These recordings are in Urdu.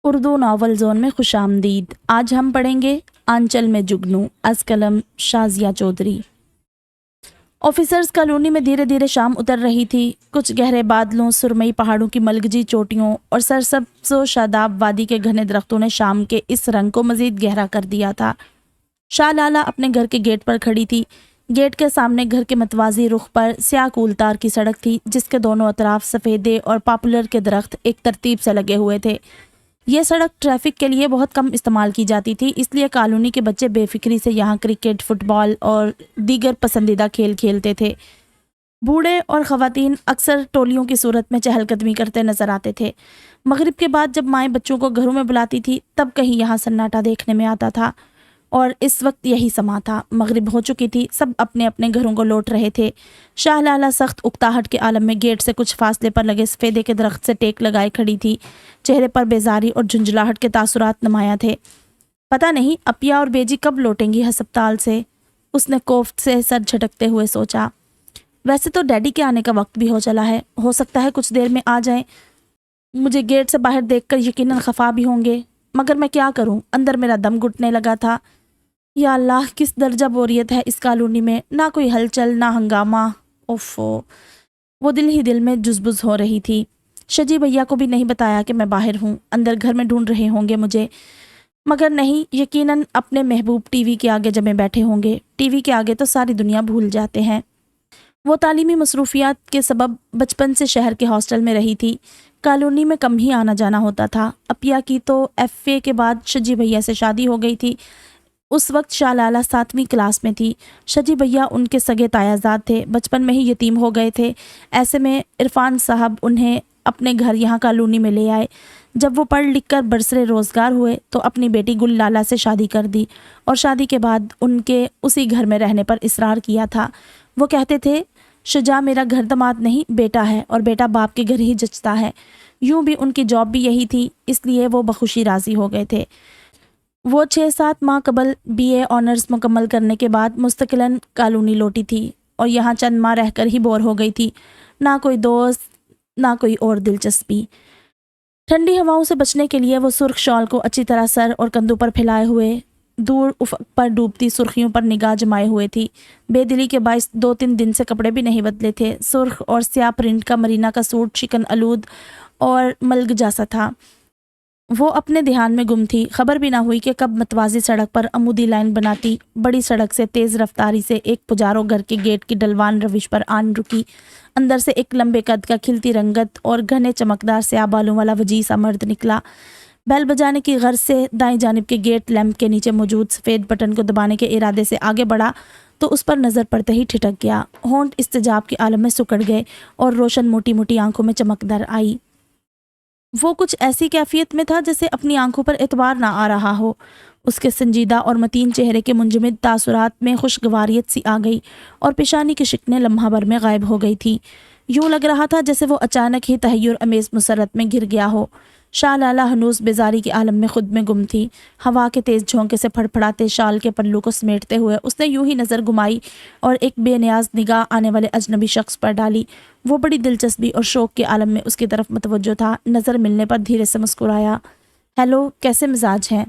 اردو ناول زون میں خوش آمدید۔ آج ہم پڑھیں گے آنچل میں جگنو از قلم شازیہ چودھری۔ آفیسرز کالونی میں دھیرے دھیرے شام اتر رہی تھی۔ کچھ گہرے بادلوں، سرمئی پہاڑوں کی ملگجی چوٹیوں اور سرسبز و شاداب وادی کے گھنے درختوں نے شام کے اس رنگ کو مزید گہرا کر دیا تھا۔ شاہ لالہ اپنے گھر کے گیٹ پر کھڑی تھی۔ گیٹ کے سامنے گھر کے متوازی رخ پر سیاہ کول تار کی سڑک تھی، جس کے دونوں اطراف سفیدے اور پاپولر کے درخت ایک ترتیب سے لگے ہوئے تھے۔ یہ سڑک ٹریفک کے لیے بہت کم استعمال کی جاتی تھی، اس لیے کالونی کے بچے بے فکری سے یہاں کرکٹ، فٹ بال اور دیگر پسندیدہ کھیل کھیلتے تھے۔ بوڑھے اور خواتین اکثر ٹولیوں کی صورت میں چہل قدمی کرتے نظر آتے تھے۔ مغرب کے بعد جب مائیں بچوں کو گھروں میں بلاتی تھی تب کہیں یہاں سناٹا دیکھنے میں آتا تھا، اور اس وقت یہی سما تھا۔ مغرب ہو چکی تھی، سب اپنے اپنے گھروں کو لوٹ رہے تھے۔ شاہ لالہ سخت اکتاہٹ کے عالم میں گیٹ سے کچھ فاصلے پر لگے سفیدے کے درخت سے ٹیک لگائے کھڑی تھی۔ چہرے پر بیزاری اور جھنجھلاہٹ کے تاثرات نمایاں تھے۔ پتہ نہیں اپیا اور بیجی کب لوٹیں گی ہسپتال سے، اس نے کوفت سے سر جھٹکتے ہوئے سوچا۔ ویسے تو ڈیڈی کے آنے کا وقت بھی ہو چلا ہے، ہو سکتا ہے کچھ دیر میں آ جائیں۔ مجھے گیٹ سے باہر دیکھ کر یقیناً خفا بھی ہوں گے، مگر میں کیا کروں، اندر میرا دم گھٹنے لگا تھا۔ یا اللہ، کس درجہ بوریت ہے اس کالونی میں، نہ کوئی ہلچل، نہ ہنگامہ۔ اوفو، وہ دل ہی دل میں جزبز ہو رہی تھی۔ شجی بھیا کو بھی نہیں بتایا کہ میں باہر ہوں، اندر گھر میں ڈھونڈ رہے ہوں گے مجھے، مگر نہیں، یقیناً اپنے محبوب ٹی وی کے آگے جمے بیٹھے ہوں گے۔ ٹی وی کے آگے تو ساری دنیا بھول جاتے ہیں۔ وہ تعلیمی مصروفیات کے سبب بچپن سے شہر کے ہاسٹل میں رہی تھی، کالونی میں کم ہی آنا جانا ہوتا تھا۔ اپیا کی تو ایف اے کے بعد شجی بھیا سے شادی ہو گئی تھی۔ اس وقت شاہ لالہ 7ویں کلاس میں تھی۔ شجی بھیا ان کے سگے تایا زاد تھے، بچپن میں ہی یتیم ہو گئے تھے۔ ایسے میں عرفان صاحب انہیں اپنے گھر یہاں کالونی میں لے آئے۔ جب وہ پڑھ لکھ کر برسر روزگار ہوئے تو اپنی بیٹی گل لالہ سے شادی کر دی، اور شادی کے بعد ان کے اسی گھر میں رہنے پر اصرار کیا تھا۔ وہ کہتے تھے، شجاع میرا گھر داماد نہیں، بیٹا ہے، اور بیٹا باپ کے گھر ہی جچتا ہے۔ یوں بھی ان کی جاب بھی یہی تھی، اس لیے وہ بخوشی راضی ہو گئے تھے۔ وہ 6-7 ماہ قبل بی اے آنرز مکمل کرنے کے بعد مستقلاً کالونی لوٹی تھی، اور یہاں چند ماہ رہ کر ہی بور ہو گئی تھی۔ نہ کوئی دوست، نہ کوئی اور دلچسپی۔ ٹھنڈی ہواؤں سے بچنے کے لیے وہ سرخ شال کو اچھی طرح سر اور کندھوں پر پھیلائے ہوئے دور افق پر ڈوبتی سرخیوں پر نگاہ جمائے ہوئے تھی۔ بے دلی کے باعث 2-3 دن سے کپڑے بھی نہیں بدلے تھے۔ سرخ اور سیاہ پرنٹ کا مرینا کا سوٹ شکن آلود اور ملگ جیسا تھا۔ وہ اپنے دھیان میں گم تھی، خبر بھی نہ ہوئی کہ کب متوازی سڑک پر عمودی لائن بناتی بڑی سڑک سے تیز رفتاری سے ایک پجاروں گھر کے گیٹ کی ڈلوان روش پر آن رکی۔ اندر سے ایک لمبے قد کا، کھلتی رنگت اور گھنے چمکدار سیاہ بالوں والا وجیح سا مرد نکلا۔ بیل بجانے کی غرض سے دائیں جانب کے گیٹ لیمپ کے نیچے موجود سفید بٹن کو دبانے کے ارادے سے آگے بڑھا تو اس پر نظر پڑتے ہی ٹھٹک گیا۔ ہونٹ استجاب کے عالم میں سکڑ گئے اور روشن موٹی موٹی آنکھوں میں چمک در آئی۔ وہ کچھ ایسی کیفیت میں تھا جیسے اپنی آنکھوں پر اعتبار نہ آ رہا ہو۔ اس کے سنجیدہ اور متین چہرے کے منجمد تاثرات میں خوشگواریت سی آ گئی، اور پیشانی کی شکنیں لمحہ بھر میں غائب ہو گئی تھی۔ یوں لگ رہا تھا جیسے وہ اچانک ہی تحیر امیز مسرت میں گر گیا ہو۔ شاہ لالہ ہنوز بیزاری کے عالم میں خود میں گم تھی۔ ہوا کے تیز جھونکے سے پھڑپھڑاتے شال کے پلو کو سمیٹتے ہوئے اس نے یوں ہی نظر گھمائی اور ایک بے نیاز نگاہ آنے والے اجنبی شخص پر ڈالی۔ وہ بڑی دلچسپی اور شوق کے عالم میں اس کی طرف متوجہ تھا۔ نظر ملنے پر دھیرے سے مسکرایا۔ ہیلو، کیسے مزاج ہیں؟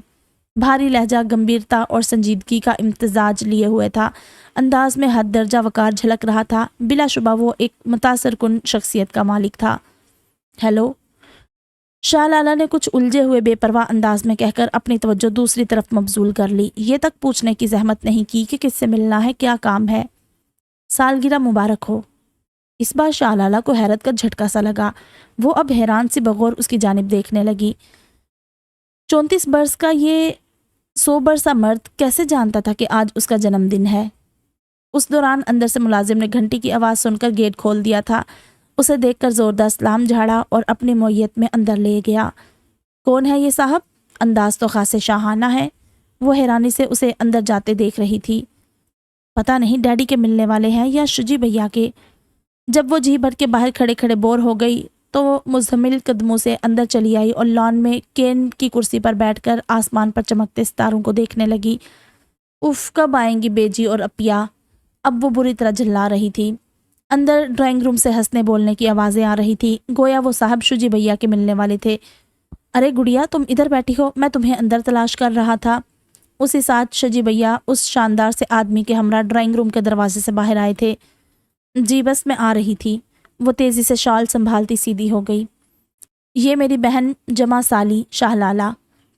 بھاری لہجہ گمبھیرتا اور سنجیدگی کا امتزاج لیے ہوئے تھا۔ انداز میں حد درجہ وقار جھلک رہا تھا۔ بلا شبہ وہ ایک متاثر کن شخصیت کا مالک تھا۔ ہیلو، شاہ لالہ نے کچھ الجھے ہوئے بے پرواہ انداز میں کہہ کر اپنی توجہ دوسری طرف مبذول کر لی۔ یہ تک پوچھنے کی زحمت نہیں کی کہ کس سے ملنا ہے، کیا کام ہے۔ سالگرہ مبارک ہو۔ اس بار شاہ لالہ کو حیرت کا جھٹکا سا لگا۔ وہ اب حیران سی بغور اس کی جانب دیکھنے لگی۔ 34 برس کا یہ سوبر سا مرد کیسے جانتا تھا کہ آج اس کا جنم دن ہے؟ اس دوران اندر سے ملازم نے گھنٹی کی آواز سن کر گیٹ کھول دیا تھا۔ اسے دیکھ کر زوردار سلام جھاڑا اور اپنی مویت میں اندر لے گیا۔ کون ہے یہ صاحب؟ انداز تو خاصے شاہانہ ہے۔ وہ حیرانی سے اسے اندر جاتے دیکھ رہی تھی۔ پتہ نہیں ڈیڈی کے ملنے والے ہیں یا شجی بھیا کے۔ جب وہ جی بھر کے باہر کھڑے کھڑے بور ہو گئی تو وہ مزمل قدموں سے اندر چلی آئی اور لان میں کین کی کرسی پر بیٹھ کر آسمان پر چمکتے ستاروں کو دیکھنے لگی۔ اف، کب آئیں گی بیجی اور اپیا؟ اب وہ بری طرح جھلا رہی تھی۔ اندر ڈرائنگ روم سے ہنسنے بولنے کی آوازیں آ رہی تھی، گویا وہ صاحب شجی بھیا کے ملنے والے تھے۔ ارے گڑیا تم ادھر بیٹھی ہو, میں تمہیں اندر تلاش کر رہا تھا. اسی ساتھ شجی بھیا اس شاندار سے آدمی کے ہمراہ ڈرائنگ روم کے دروازے سے باہر آئے تھے. جی بس میں آ رہی تھی. وہ تیزی سے شال سنبھالتی سیدھی ہو گئی. یہ میری بہن جمع سالی شاہ لالہ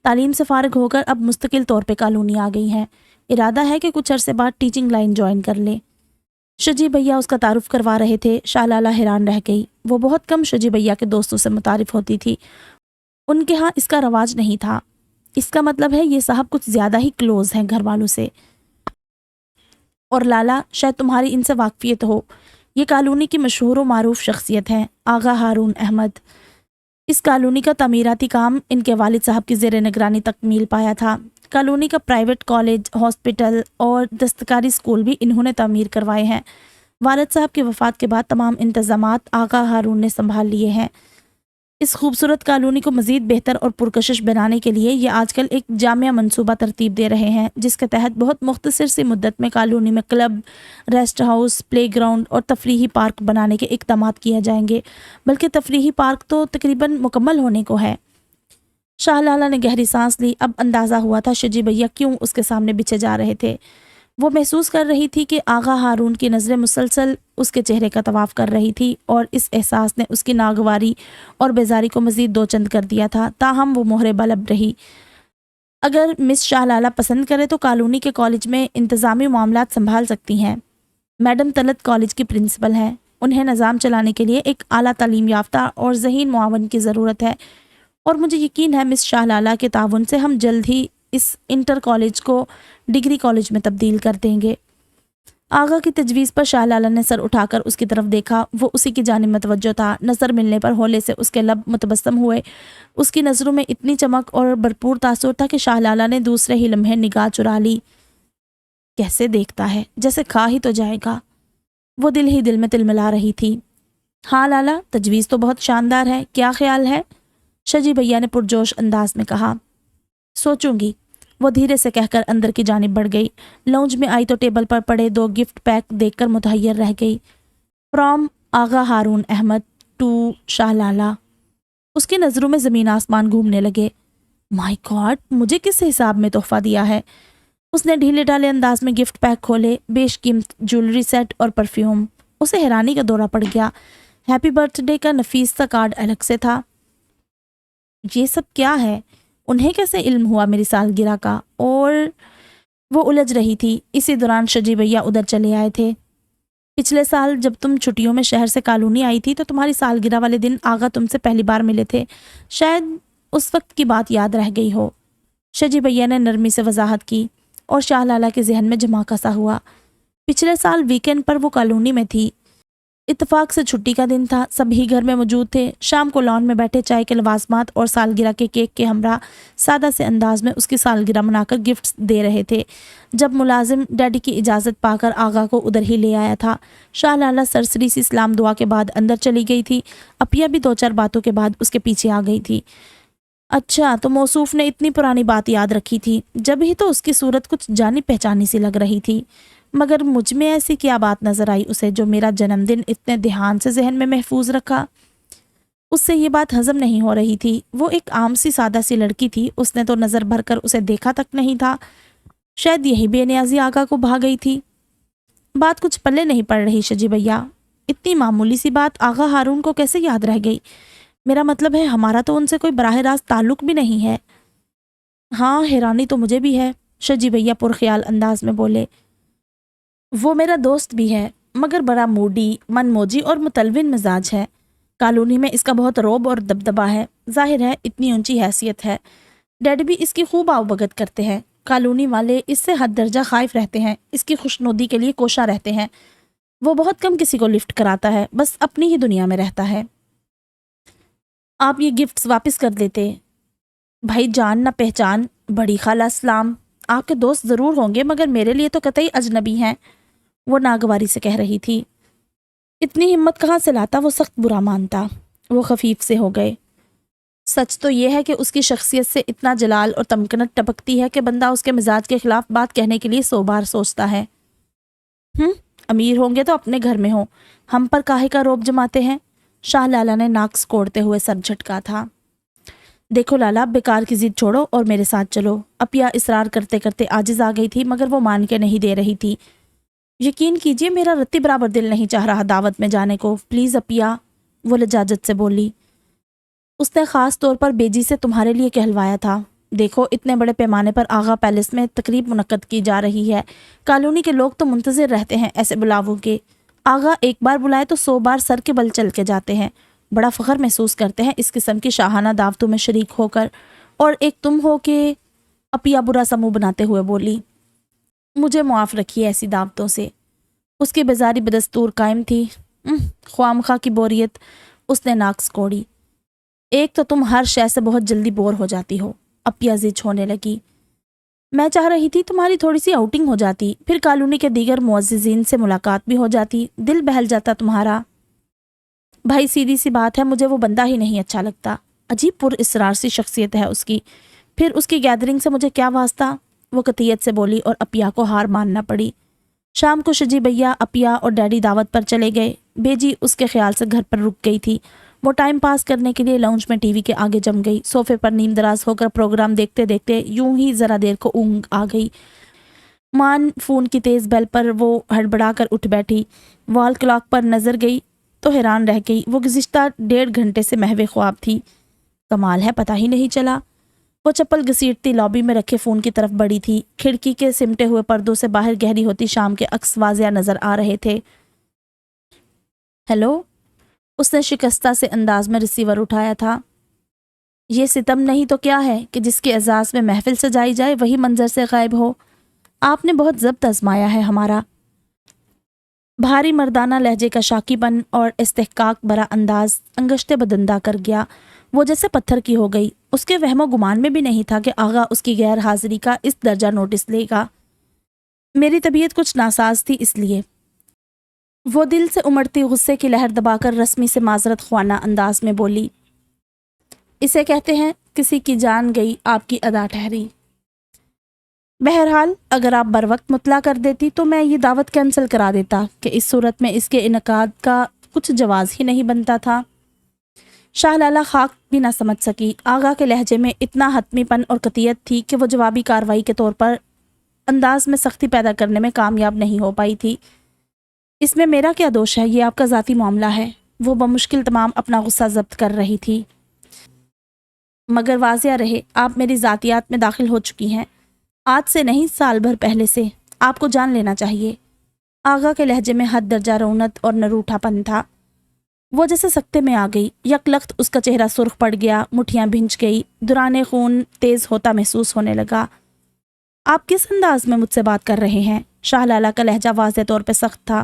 تعلیم سے فارغ ہو کر اب مستقل طور پہ کالونی آ گئی ہیں. ارادہ ہے کہ کچھ عرصے بعد ٹیچنگ لائن جوائن کر لے. شجی بھیا اس کا تعارف کروا رہے تھے. شاہ لالہ حیران رہ گئی. وہ بہت کم شجی بھیا کے دوستوں سے متعارف ہوتی تھی. ان کے ہاں اس کا رواج نہیں تھا. اس کا مطلب ہے یہ صاحب کچھ زیادہ ہی کلوز ہیں گھر والوں سے. اور لالا شاید تمہاری ان سے واقفیت ہو, یہ کالونی کی مشہور و معروف شخصیت ہیں, آغا ہارون احمد. اس کالونی کا تعمیراتی کام ان کے والد صاحب کی زیر نگرانی تکمیل پایا تھا. کالونی کا پرائیویٹ کالج, ہاسپٹل اور دستکاری اسکول بھی انہوں نے تعمیر کروائے ہیں. والد صاحب کی وفات کے بعد تمام انتظامات آغا ہارون نے سنبھال لیے ہیں. اس خوبصورت کالونی کو مزید بہتر اور پرکشش بنانے کے لیے یہ آج کل ایک جامع منصوبہ ترتیب دے رہے ہیں, جس کے تحت بہت مختصر سی مدت میں کالونی میں club, rest house, play ground اور تفریحی پارک بنانے کے اقدامات کیے جائیں گے. بلکہ تفریحی پارک تو تقریباً مکمل ہونے کو ہے. شاہ لالہ نے گہری سانس لی. اب اندازہ ہوا تھا شجی بھیا کیوں اس کے سامنے بچھے جا رہے تھے. وہ محسوس کر رہی تھی کہ آغا ہارون کی نظریں مسلسل اس کے چہرے کا طواف کر رہی تھی, اور اس احساس نے اس کی ناگواری اور بیزاری کو مزید دو چند کر دیا تھا. تاہم وہ مہرے بلب رہی. اگر مس شاہ لالہ پسند کرے تو کالونی کے کالج میں انتظامی معاملات سنبھال سکتی ہیں. میڈم طلعت کالج کی پرنسپل ہیں. انہیں نظام چلانے کے لیے ایک اعلیٰ تعلیم یافتہ اور ذہین معاون کی ضرورت ہے, اور مجھے یقین ہے مس شاہ لالہ کے تعاون سے ہم جلد ہی اس انٹر کالج کو ڈگری کالج میں تبدیل کر دیں گے. آغا کی تجویز پر شاہ لالہ نے سر اٹھا کر اس کی طرف دیکھا. وہ اسی کی جانب متوجہ تھا. نظر ملنے پر ہولے سے اس کے لب متبسم ہوئے. اس کی نظروں میں اتنی چمک اور بھرپور تاثر تھا کہ شاہ لالہ نے دوسرے ہی لمحے نگاہ چرا لی. کیسے دیکھتا ہے, جیسے کھا ہی تو جائے گا. وہ دل ہی دل میں تلملا رہی تھی. ہاں لالا, تجویز تو بہت شاندار ہے, کیا خیال ہے؟ شجی بھیا نے پرجوش انداز میں کہا. سوچوں گی, وہ دھیرے سے کہہ کر اندر کی جانب بڑھ گئی. لاؤنج میں آئی تو ٹیبل پر پڑے 2 گفٹ پیک دیکھ کر متحیر رہ گئی. From Agha Haroon Ahmed to Shah Lala. اس کی نظروں میں زمین آسمان گھومنے لگے. مائی گاڈ, مجھے کس حساب میں تحفہ دیا ہے؟ اس نے ڈھیلے ڈھالے انداز میں گفٹ پیک کھولے. بیش قیمت جولری سیٹ اور پرفیوم. اسے حیرانی کا دورہ پڑ گیا. ہیپی برتھ ڈے کا نفیس سا کارڈ الگ سے تھا. یہ سب کیا ہے؟ انہیں کیسے علم ہوا میری سالگرہ کا؟ اور وہ الجھ رہی تھی. اسی دوران شجی بھیا ادھر چلے آئے تھے. پچھلے سال جب تم چھٹیوں میں شہر سے کالونی آئی تھی تو تمہاری سالگرہ والے دن آغا تم سے پہلی بار ملے تھے. شاید اس وقت کی بات یاد رہ گئی ہو. شجی بھیا نے نرمی سے وضاحت کی, اور شاہ لالہ کے ذہن میں جھماکا سا ہوا. پچھلے سال ویکینڈ پر وہ کالونی میں تھی. اتفاق سے چھٹی کا دن تھا. سبھی گھر میں موجود تھے. شام کو لان میں بیٹھے چائے کے لوازمات اور سالگرہ کے کیک کے ہمراہ سادہ سے انداز میں اس کی سالگرہ منا کر گفٹس دے رہے تھے, جب ملازم ڈیڈی کی اجازت پا کر آغا کو ادھر ہی لے آیا تھا. شاہ لالہ سرسری سی سلام دعا کے بعد اندر چلی گئی تھی. اپیا بھی 2-4 باتوں کے بعد اس کے پیچھے آ گئی تھی. اچھا, تو موصوف نے اتنی پرانی بات یاد رکھی تھی. جب ہی تو اس کی صورت کچھ جانی پہچانی سی لگ رہی تھی. مگر مجھ میں ایسی کیا بات نظر آئی اسے جو میرا جنم دن اتنے دھیان سے ذہن میں محفوظ رکھا؟ اس سے یہ بات ہضم نہیں ہو رہی تھی. وہ ایک عام سی سادہ سی لڑکی تھی. اس نے تو نظر بھر کر اسے دیکھا تک نہیں تھا. شاید یہی بے نیازی آغا کو بھا گئی تھی. بات کچھ پلے نہیں پڑ رہی شجی بھیا. اتنی معمولی سی بات آغا ہارون کو کیسے یاد رہ گئی؟ میرا مطلب ہے ہمارا تو ان سے کوئی براہ راست تعلق بھی نہیں ہے. ہاں, حیرانی تو مجھے بھی ہے, شجی بھیا پرخیال انداز میں بولے. وہ میرا دوست بھی ہے, مگر بڑا موڈی, من موجی اور متلون مزاج ہے. کالونی میں اس کا بہت روب اور دبدبہ ہے. ظاہر ہے اتنی اونچی حیثیت ہے. ڈیڈی بھی اس کی خوب آؤ بھگت کرتے ہیں. کالونی والے اس سے حد درجہ خائف رہتے ہیں. اس کی خوشنودی کے لیے کوشاں رہتے ہیں. وہ بہت کم کسی کو لفٹ کراتا ہے, بس اپنی ہی دنیا میں رہتا ہے. آپ یہ گفٹس واپس کر دیتے. بھائی جان نہ پہچان, بڑی خالہ اسلام. آپ کے دوست ضرور ہوں گے مگر میرے لیے تو قطعی اجنبی ہیں, وہ ناگواری سے کہہ رہی تھی. اتنی ہمت کہاں سے لاتا, وہ سخت برا مانتا. وہ خفیف سے ہو گئے. سچ تو یہ ہے کہ اس کی شخصیت سے اتنا جلال اور تمکنت ٹپکتی ہے کہ بندہ اس کے مزاج کے خلاف بات کہنے کے لیے 100 بار سوچتا ہے. امیر ہوں گے تو اپنے گھر میں ہوں, ہم پر کاہے کا روب جماتے ہیں؟ شاہ لالہ نے ناک کوڑتے ہوئے سر جھٹکا تھا. دیکھو لالا، بیکار کی ضد چھوڑو اور میرے ساتھ چلو۔ اپیا اصرار کرتے کرتے عاجز آ گئی تھی، مگر وہ مان کے نہیں دے رہی تھی۔ یقین کیجیے میرا رتی برابر دل نہیں چاہ رہا دعوت میں جانے کو، پلیز اپیا، وہ لجاجت سے بولی۔ اس نے خاص طور پر بیجی سے تمہارے لیے کہلوایا تھا۔ دیکھو اتنے بڑے پیمانے پر آغا پیلس میں تقریب منعقد کی جا رہی ہے، کالونی کے لوگ تو منتظر رہتے ہیں ایسے بلاووں کے۔ آغا ایک بار بلائے تو 100 بار سر کے بل چل کے جاتے ہیں، بڑا فخر محسوس کرتے ہیں اس قسم کی شاہانہ دعوتوں میں شریک ہو کر، اور ایک تم ہو کہ اپیا برا سا منہ بناتے ہوئے بولی۔ مجھے معاف رکھیے ایسی دعوتوں سے۔ اس کی بیزاری بدستور قائم تھی۔ خواہ کی بوریت، اس نے ناکس کوڑی۔ ایک تو تم ہر شے سے بہت جلدی بور ہو جاتی ہو، اپیا زج ہونے لگی۔ میں چاہ رہی تھی تمہاری تھوڑی سی آؤٹنگ ہو جاتی، پھر کالونی کے دیگر معززین سے ملاقات بھی ہو جاتی، دل بہل جاتا تمہارا۔ بھائی سیدھی سی بات ہے، مجھے وہ بندہ ہی نہیں اچھا لگتا، عجیب پر اسرار سی شخصیت ہے اس کی، پھر اس کی گیدرنگ سے مجھے کیا واسطہ، وہ قطعیت سے بولی اور اپیا کو ہار ماننا پڑی۔ شام کو شجی بھیا، اپیا اور ڈیڈی دعوت پر چلے گئے۔ بیجی اس کے خیال سے گھر پر رک گئی تھی۔ وہ ٹائم پاس کرنے کے لیے لاؤنج میں ٹی وی کے آگے جم گئی، صوفے پر نیم دراز ہو کر پروگرام دیکھتے دیکھتے یوں ہی ذرا دیر کو اونگ آ گئی۔ مان فون کی تیز بیل پر وہ ہڑبڑا کر اٹھ بیٹھی، وال کلاک پر نظر گئی تو حیران رہ گئی، وہ گزشتہ 1.5 گھنٹے سے محو خواب تھی۔ کمال ہے، پتہ ہی نہیں چلا۔ وہ چپل گھسیٹتی لابی میں رکھے فون کی طرف بڑھی تھی، کھڑکی کے سمٹے ہوئے پردوں سے باہر گہری ہوتی شام کے عکس واضح نظر آ رہے تھے۔ ہیلو، اس نے شکستہ سے انداز میں ریسیور اٹھایا تھا۔ یہ ستم نہیں تو کیا ہے کہ جس کے اعزاز میں محفل سجائی جائے وہی منظر سے غائب ہو۔ آپ نے بہت ضبط آزمایا ہے ہمارا۔ بھاری مردانہ لہجے کا شاکی پن اور استحقاق برا انداز انگشتے بدندہ کر گیا۔ وہ جیسے پتھر کی ہو گئی، اس کے وہم و گمان میں بھی نہیں تھا کہ آغا اس کی غیر حاضری کا اس درجہ نوٹس لے گا۔ میری طبیعت کچھ ناساز تھی اس لیے، وہ دل سے امڑتی غصے کی لہر دبا کر رسمی سے معذرت خوانہ انداز میں بولی۔ اسے کہتے ہیں کسی کی جان گئی آپ کی ادا ٹھہری۔ بہرحال اگر آپ بروقت مطلع کر دیتی تو میں یہ دعوت کینسل کرا دیتا کہ اس صورت میں اس کے انعقاد کا کچھ جواز ہی نہیں بنتا تھا۔ شاہ لالہ خاک بھی نہ سمجھ سکی۔ آغا کے لہجے میں اتنا حتمی پن اور قطعیت تھی کہ وہ جوابی کارروائی کے طور پر انداز میں سختی پیدا کرنے میں کامیاب نہیں ہو پائی تھی۔ اس میں میرا کیا دوش ہے، یہ آپ کا ذاتی معاملہ ہے، وہ بمشکل تمام اپنا غصہ ضبط کر رہی تھی۔ مگر واضح رہے آپ میری ذاتیات میں داخل ہو چکی ہیں، آج سے نہیں سال بھر پہلے سے، آپ کو جان لینا چاہیے۔ آغا کے لہجے میں حد درجہ رونت اور نروٹھا پن تھا۔ وہ جیسے سکتے میں آ گئی، یکلخت اس کا چہرہ سرخ پڑ گیا، مٹھیاں بھنج گئی، دوران خون تیز ہوتا محسوس ہونے لگا۔ آپ کس انداز میں مجھ سے بات کر رہے ہیں؟ شاہ لالہ کا لہجہ واضح طور پہ سخت تھا۔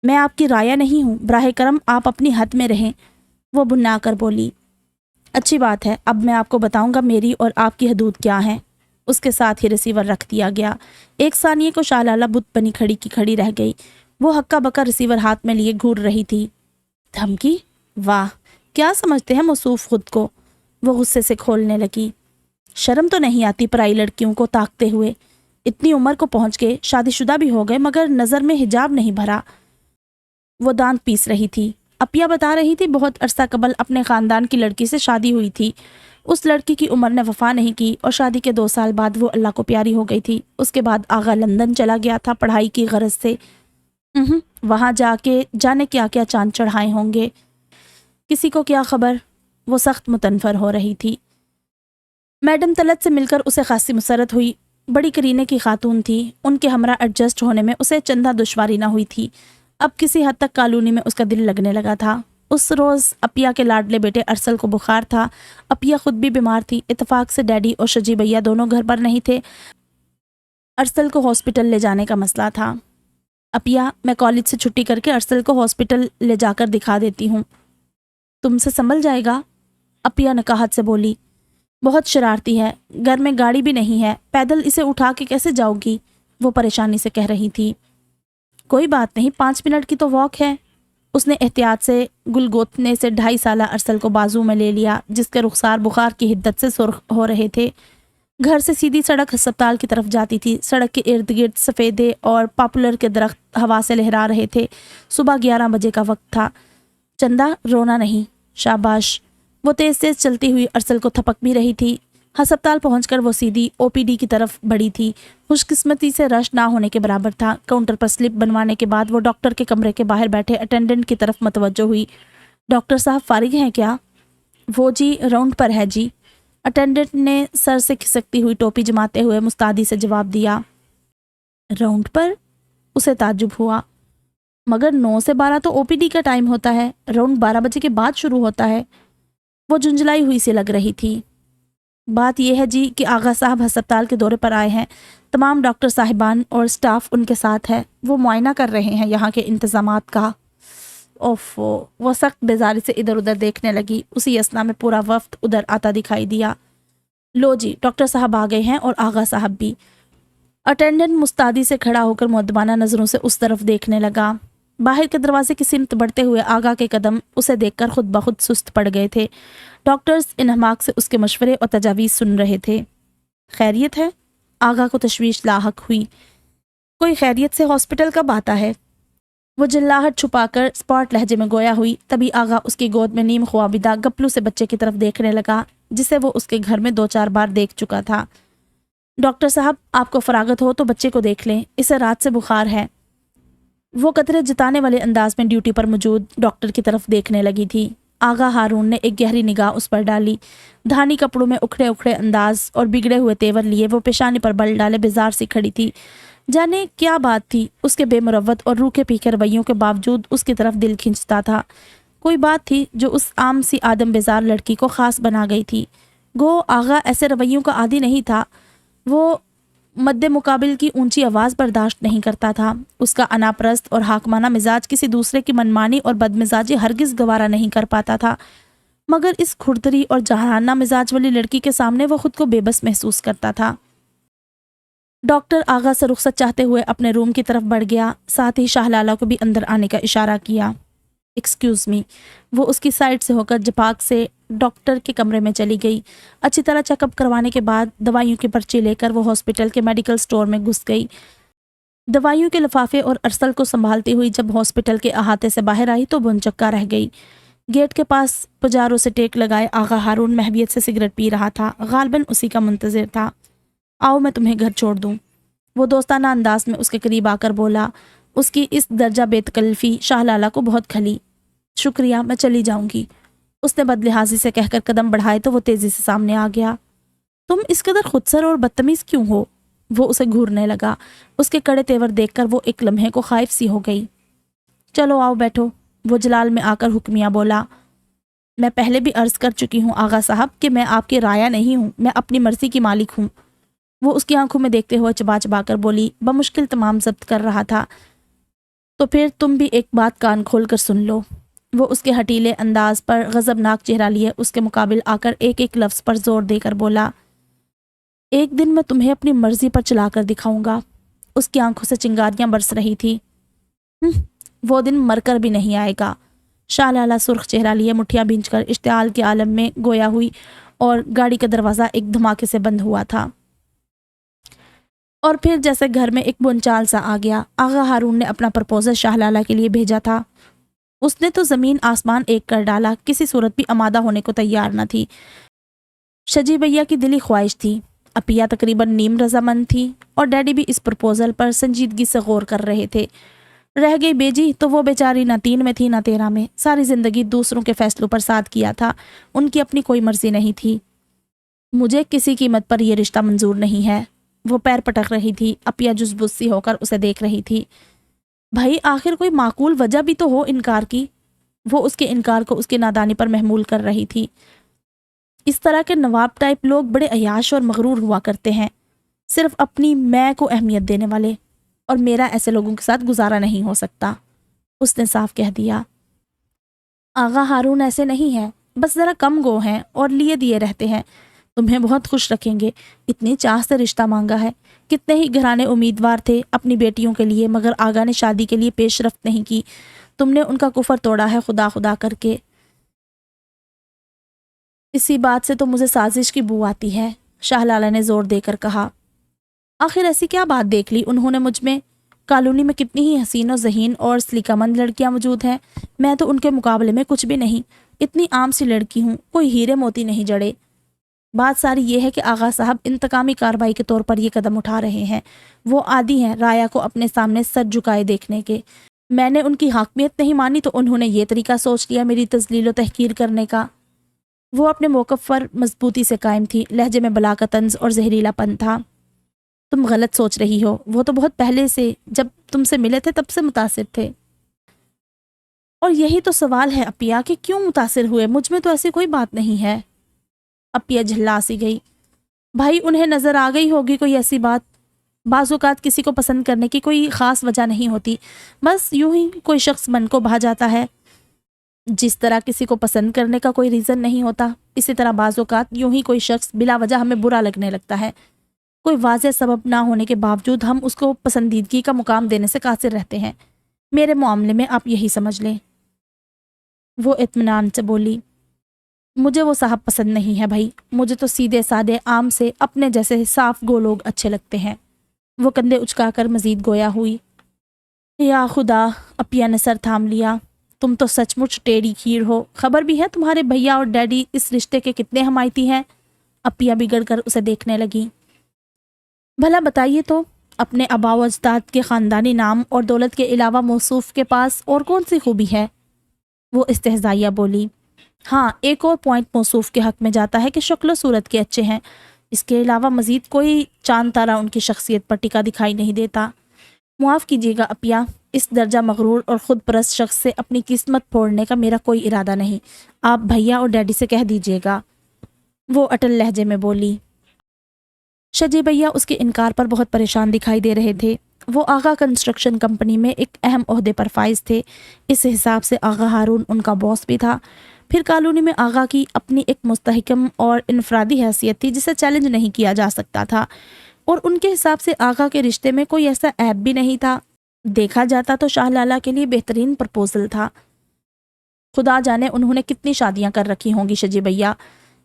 میں آپ کی رایا نہیں ہوں، براہ کرم آپ اپنی حد میں رہیں، وہ بھنا کر بولی۔ اچھی بات ہے، اب میں آپ کو بتاؤں گا میری اور آپ کی حدود کیا ہیں۔ اس کے ساتھ ہی ریسیور رکھ دیا گیا۔ ایک ثانیے کو شاہ لالہ بت بنی کھڑی کی کھڑی رہ گئی۔ وہ ہکا بکا ریسیور ہاتھ میں لیے گھور رہی تھی۔ دھمکی؟ واہ، کیا سمجھتے ہیں موصوف خود کو؟ وہ غصے سے کھولنے لگی۔ شرم تو نہیں آتی پرائی لڑکیوں کو تاکتے ہوئے؟ اتنی عمر کو پہنچ گئے، شادی شدہ بھی ہو گئے، مگر نظر میں حجاب نہیں بھرا۔ وہ دانت پیس رہی تھی۔ اپیا بتا رہی تھی بہت عرصہ قبل اپنے خاندان کی لڑکی سے شادی ہوئی تھی۔ اس لڑکی کی عمر نے وفا نہیں کی اور شادی کے 2 سال بعد وہ اللہ کو پیاری ہو گئی تھی۔ اس کے بعد آغا لندن چلا گیا تھا پڑھائی کی غرض سے۔ وہاں جا کے جانے کیا کیا چاند چڑھائے ہوں گے، کسی کو کیا خبر۔ وہ سخت متنفر ہو رہی تھی۔ میڈم طلعت سے مل کر اسے خاصی مسرت ہوئی۔ بڑی کرینے کی خاتون تھی، ان کے ہمراہ ایڈجسٹ ہونے میں اسے چندہ دشواری نہ ہوئی تھی۔ اب کسی حد تک کالونی میں اس کا دل لگنے لگا تھا۔ اس روز اپیا کے لاڈلے بیٹے ارسل کو بخار تھا۔ اپیا خود بھی بیمار تھی۔ اتفاق سے ڈیڈی اور شجی بھیا دونوں گھر پر نہیں تھے۔ ارسل کو ہاسپٹل لے جانے کا مسئلہ تھا۔ اپیا، میں کالج سے چھٹی کر کے ارسل کو ہاسپٹل لے جا کر دکھا دیتی ہوں، تم سے سنبھل جائے گا، اپیا نکاہت سے بولی۔ بہت شرارتی ہے، گھر میں گاڑی بھی نہیں ہے، پیدل اسے اٹھا کے کیسے جاؤ گی، وہ پریشانی سے کہہ رہی تھی۔ کوئی بات نہیں، 5 منٹ کی تو واک ہے۔ اس نے احتیاط سے گلگوتنے سے 2.5 سالہ ارسل کو بازو میں لے لیا، جس کے رخسار بخار کی حدت سے سرخ ہو رہے تھے۔ گھر سے سیدھی سڑک ہسپتال کی طرف جاتی تھی۔ سڑک کے ارد گرد سفیدے اور پاپولر کے درخت ہوا سے لہرا رہے تھے۔ صبح 11 بجے کا وقت تھا۔ چندہ، رونا نہیں، شاباش، وہ تیز تیز چلتی ہوئی ارسل کو تھپک بھی رہی تھی۔ ہسپتال پہنچ کر وہ سیدھی OPD کی طرف بڑھی تھی۔ خوش قسمتی سے رش نہ ہونے کے برابر تھا۔ کاؤنٹر پر سلپ بنوانے کے بعد وہ ڈاکٹر کے کمرے کے باہر بیٹھے اٹینڈنٹ کی طرف متوجہ ہوئی۔ ڈاکٹر صاحب فارغ ہیں کیا؟ وہ جی راؤنڈ پر ہے جی۔ اٹینڈنٹ نے سر سے کھسکتی ہوئی ٹوپی جماتے ہوئے مستعدی سے جواب دیا۔ راؤنڈ پر؟ اسے تعجب ہوا، مگر 9 سے 12 تو OPD کا ٹائم ہوتا ہے، راؤنڈ 12 بجے کے بعد شروع ہوتا ہے۔ وہ جھنجھلائی ہوئی سی لگ رہی تھی۔ بات یہ ہے جی کہ آغا صاحب ہسپتال کے دورے پر آئے ہیں، تمام ڈاکٹر صاحبان اور سٹاف ان کے ساتھ ہے، وہ معائنہ کر رہے ہیں یہاں کے انتظامات کا۔ اوفو، وہ سخت بیزاری سے ادھر ادھر دیکھنے لگی۔ اسی اثنا میں پورا وفد ادھر آتا دکھائی دیا۔ لو جی ڈاکٹر صاحب آ گئے ہیں اور آغا صاحب بھی۔ اٹینڈنٹ مستعدی سے کھڑا ہو کر مؤدبانہ نظروں سے اس طرف دیکھنے لگا۔ باہر کے دروازے کی سمت بڑھتے ہوئے آغا کے قدم اسے دیکھ کر خود بخود سست پڑ گئے تھے۔ ڈاکٹرز انہماک سے اس کے مشورے اور تجاویز سن رہے تھے۔ خیریت ہے؟ آغا کو تشویش لاحق ہوئی۔ کوئی خیریت سے ہاسپٹل کب آتا ہے؟ وہ جلاہٹ چھپا کر اسپاٹ لہجے میں گویا ہوئی۔ تبھی آغا اس کی گود میں نیم خوابیدہ گپلو سے بچے کی طرف دیکھنے لگا جسے وہ اس کے گھر میں 2-4 بار دیکھ چکا تھا۔ ڈاکٹر صاحب آپ کو فراغت ہو تو بچے کو دیکھ لیں، اسے رات سے بخار ہے۔ وہ قطرے جتانے والے انداز میں ڈیوٹی پر موجود ڈاکٹر کی طرف دیکھنے لگی تھی۔ آغا ہارون نے ایک گہری نگاہ اس پر ڈالی۔ دھانی کپڑوں میں اکھڑے اکھڑے انداز اور بگڑے ہوئے تیور لیے وہ پیشانی پر بل ڈالے بیزار سی کھڑی تھی۔ جانے کیا بات تھی، اس کے بے مروت اور روکھے پیکے رویوں کے باوجود اس کی طرف دل کھنچتا تھا۔ کوئی بات تھی جو اس عام سی آدم بیزار لڑکی کو خاص بنا گئی تھی۔ گو آغا ایسے رویوں کا عادی نہیں تھا۔ وہ مد مقابل کی اونچی آواز برداشت نہیں کرتا تھا۔ اس کا اناپرست اور حاکمانہ مزاج کسی دوسرے کی منمانی اور بدمزاجی ہرگز گوارا نہیں کر پاتا تھا، مگر اس کھردری اور جہانہ مزاج والی لڑکی کے سامنے وہ خود کو بے بس محسوس کرتا تھا۔ ڈاکٹر آغا سے رخصت چاہتے ہوئے اپنے روم کی طرف بڑھ گیا، ساتھ ہی شاہ لالہ کو بھی اندر آنے کا اشارہ کیا۔ ایکسکیوز می، وہ اس کی سائڈ سے ہو کر جپاک سے ڈاکٹر کے کمرے میں چلی گئی۔ اچھی طرح چیک اپ کروانے کے بعد دوائیوں کی پرچی لے کر وہ ہاسپٹل کے میڈیکل سٹور میں گھس گئی۔ دوائیوں کے لفافے اور ارسل کو سنبھالتی ہوئی جب ہاسپٹل کے احاطے سے باہر آئی تو بنچکا رہ گئی۔ گیٹ کے پاس پجاروں سے ٹیک لگائے آغا ہارون محویت سے سگریٹ پی رہا تھا، غالباً اسی کا منتظر تھا۔ آؤ میں تمہیں گھر چھوڑ دوں، وہ دوستانہ انداز میں اس کے قریب آ کر بولا۔ اس کی اس درجہ بے تکلفی شاہ لالہ کو بہت کھلی۔ شکریہ، میں چلی جاؤں گی، اس نے بدلحاظی سے کہہ کر قدم بڑھائے تو وہ تیزی سے سامنے آ گیا۔ تم اس قدر خودسر اور بدتمیز کیوں ہو؟ وہ اسے گھورنے لگا۔ اس کے کڑے تیور دیکھ کر وہ ایک لمحے کو خائف سی ہو گئی۔ چلو آؤ بیٹھو، وہ جلال میں آ کر حکمیہ بولا۔ میں پہلے بھی عرض کر چکی ہوں آغا صاحب کہ میں آپ کی رایا نہیں ہوں، میں اپنی مرضی کی مالک ہوں، وہ اس کی آنکھوں میں دیکھتے ہوئے چبا چبا کر بولی، بمشکل تمام ضبط کر رہا تھا۔ تو پھر تم بھی ایک بات کان کھول کر سن لو، وہ اس کے ہٹیلے انداز پر غضبناک چہرہ لیے اس کے مقابل آ کر ایک ایک لفظ پر زور دے کر بولا۔ ایک دن میں تمہیں اپنی مرضی پر چلا کر دکھاؤں گا۔ اس کی آنکھوں سے چنگاریاں برس رہی تھی۔ وہ دن مر کر بھی نہیں آئے گا۔ شاہ لالہ سرخ چہرہ لیے مٹھیاں بھینچ کر اشتعال کے عالم میں گویا ہوئی اور گاڑی کا دروازہ ایک دھماکے سے بند ہوا تھا۔ اور پھر جیسے گھر میں ایک بونچال سا آ گیا۔ آغا ہارون نے اپنا پرپوزل شاہ لالہ کے لیے بھیجا تھا۔ اس نے تو زمین آسمان ایک کر ڈالا، کسی صورت بھی آمادہ ہونے کو تیار نہ تھی۔ شجی بھیا کی دلی خواہش تھی، اپیا تقریباً نیم رضامند تھی اور ڈیڈی بھی اس پرپوزل پر سنجیدگی سے غور کر رہے تھے۔ رہ گئی بیجی تو وہ بیچاری نہ 3 میں تھی نہ 13 میں، ساری زندگی دوسروں کے فیصلوں پر ساتھ کیا تھا، ان کی اپنی کوئی مرضی نہیں تھی۔ مجھے کسی قیمت پر یہ رشتہ منظور نہیں ہے، وہ پیر پٹک رہی تھی۔ اپیا جزبز سی ہو کر اسے دیکھ رہی تھی۔ بھائی آخر کوئی معقول وجہ بھی تو ہو انکار کی، وہ اس کے انکار کو اس کی نادانی پر محمول کر رہی تھی۔ اس طرح کے نواب ٹائپ لوگ بڑے عیاش اور مغرور ہوا کرتے ہیں، صرف اپنی میں کو اہمیت دینے والے، اور میرا ایسے لوگوں کے ساتھ گزارا نہیں ہو سکتا، اس نے صاف کہہ دیا۔ آغا ہارون ایسے نہیں ہے، بس ذرا کم گو ہیں اور لیے دیے رہتے ہیں، تمہیں بہت خوش رکھیں گے، اتنی چاہ سے رشتہ مانگا ہے، کتنے ہی گھرانے امیدوار تھے اپنی بیٹیوں کے لیے، مگر آغا نے شادی کے لیے پیش رفت نہیں کی، تم نے ان کا کفر توڑا ہے خدا خدا کر کے۔ اسی بات سے تو مجھے سازش کی بو آتی ہے، شاہ لالہ نے زور دے کر کہا۔ آخر ایسی کیا بات دیکھ لی انہوں نے مجھ میں؟ کالونی میں کتنی ہی حسین و ذہین اور سلیقہ مند لڑکیاں موجود ہیں، میں تو ان کے مقابلے میں کچھ بھی نہیں، اتنی عام سی لڑکی ہوں، کوئی ہیرے موتی نہیں جڑے۔ بات ساری یہ ہے کہ آغا صاحب انتقامی کارروائی کے طور پر یہ قدم اٹھا رہے ہیں۔ وہ عادی ہیں رایا کو اپنے سامنے سر جھکائے دیکھنے کے۔ میں نے ان کی حاکمیت نہیں مانی تو انہوں نے یہ طریقہ سوچ لیا میری تذلیل و تحقیر کرنے کا۔ وہ اپنے موقف پر مضبوطی سے قائم تھی، لہجے میں بلا کا طنز اور زہریلا پن تھا۔ تم غلط سوچ رہی ہو، وہ تو بہت پہلے سے، جب تم سے ملے تھے تب سے متاثر تھے۔ اور یہی تو سوال ہے اپیا کہ کیوں متاثر ہوئے؟ مجھ میں تو ایسی کوئی بات نہیں ہے۔ اپیا جھلا سی گئی۔ بھائی انہیں نظر آ گئی ہوگی کوئی ایسی بات۔ بعض اوقات کسی کو پسند کرنے کی کوئی خاص وجہ نہیں ہوتی، بس یوں ہی کوئی شخص من کو بھا جاتا ہے۔ جس طرح کسی کو پسند کرنے کا کوئی ریزن نہیں ہوتا، اسی طرح بعض اوقات یوں ہی کوئی شخص بلا وجہ ہمیں برا لگنے لگتا ہے۔ کوئی واضح سبب نہ ہونے کے باوجود ہم اس کو پسندیدگی کا مقام دینے سے قاصر رہتے ہیں۔ میرے معاملے میں آپ یہی سمجھ لیں۔ وہ اطمینان سے بولی، مجھے وہ صاحب پسند نہیں ہے بھائی، مجھے تو سیدھے سادے عام سے اپنے جیسے صاف گو لوگ اچھے لگتے ہیں۔ وہ کندھے اچکا کر مزید گویا ہوئی۔ یا خدا، اپیا نے سر تھام لیا، تم تو سچ مچ ٹیڑھی کھیر ہو۔ خبر بھی ہے تمہارے بھیا اور ڈیڈی اس رشتے کے کتنے حمایتی ہیں؟ اپیا بگڑ کر اسے دیکھنے لگی۔ بھلا بتائیے تو، اپنے آبا و اجداد کے خاندانی نام اور دولت کے علاوہ موصوف کے پاس اور کون سی خوبی ہے؟ وہ استہزائیہ بولی۔ ہاں، ایک اور پوائنٹ موصوف کے حق میں جاتا ہے کہ شکل و صورت کے اچھے ہیں، اس کے علاوہ مزید کوئی چاند تارا ان کی شخصیت پر ٹکا دکھائی نہیں دیتا۔ معاف کیجیے گا اپیا، اس درجہ مغرور اور خود پرست شخص سے اپنی قسمت پھوڑنے کا میرا کوئی ارادہ نہیں۔ آپ بھیا اور ڈیڈی سے کہہ دیجیے گا۔ وہ اٹل لہجے میں بولی۔ شجی بھیا اس کے انکار پر بہت پریشان دکھائی دے رہے تھے۔ وہ آغا کنسٹرکشن کمپنی میں ایک اہم عہدے پر فائز تھے، اس حساب سے آغا ہارون ان کا باس بھی تھا۔ پھر کالونی میں آغا کی اپنی ایک مستحکم اور انفرادی حیثیت تھی جسے چیلنج نہیں کیا جا سکتا تھا، اور ان کے حساب سے آغا کے رشتے میں کوئی ایسا عیب بھی نہیں تھا۔ دیکھا جاتا تو شاہ لالہ کے لیے بہترین پرپوزل تھا۔ خدا جانے انہوں نے کتنی شادیاں کر رکھی ہوں گی شجی بھیا۔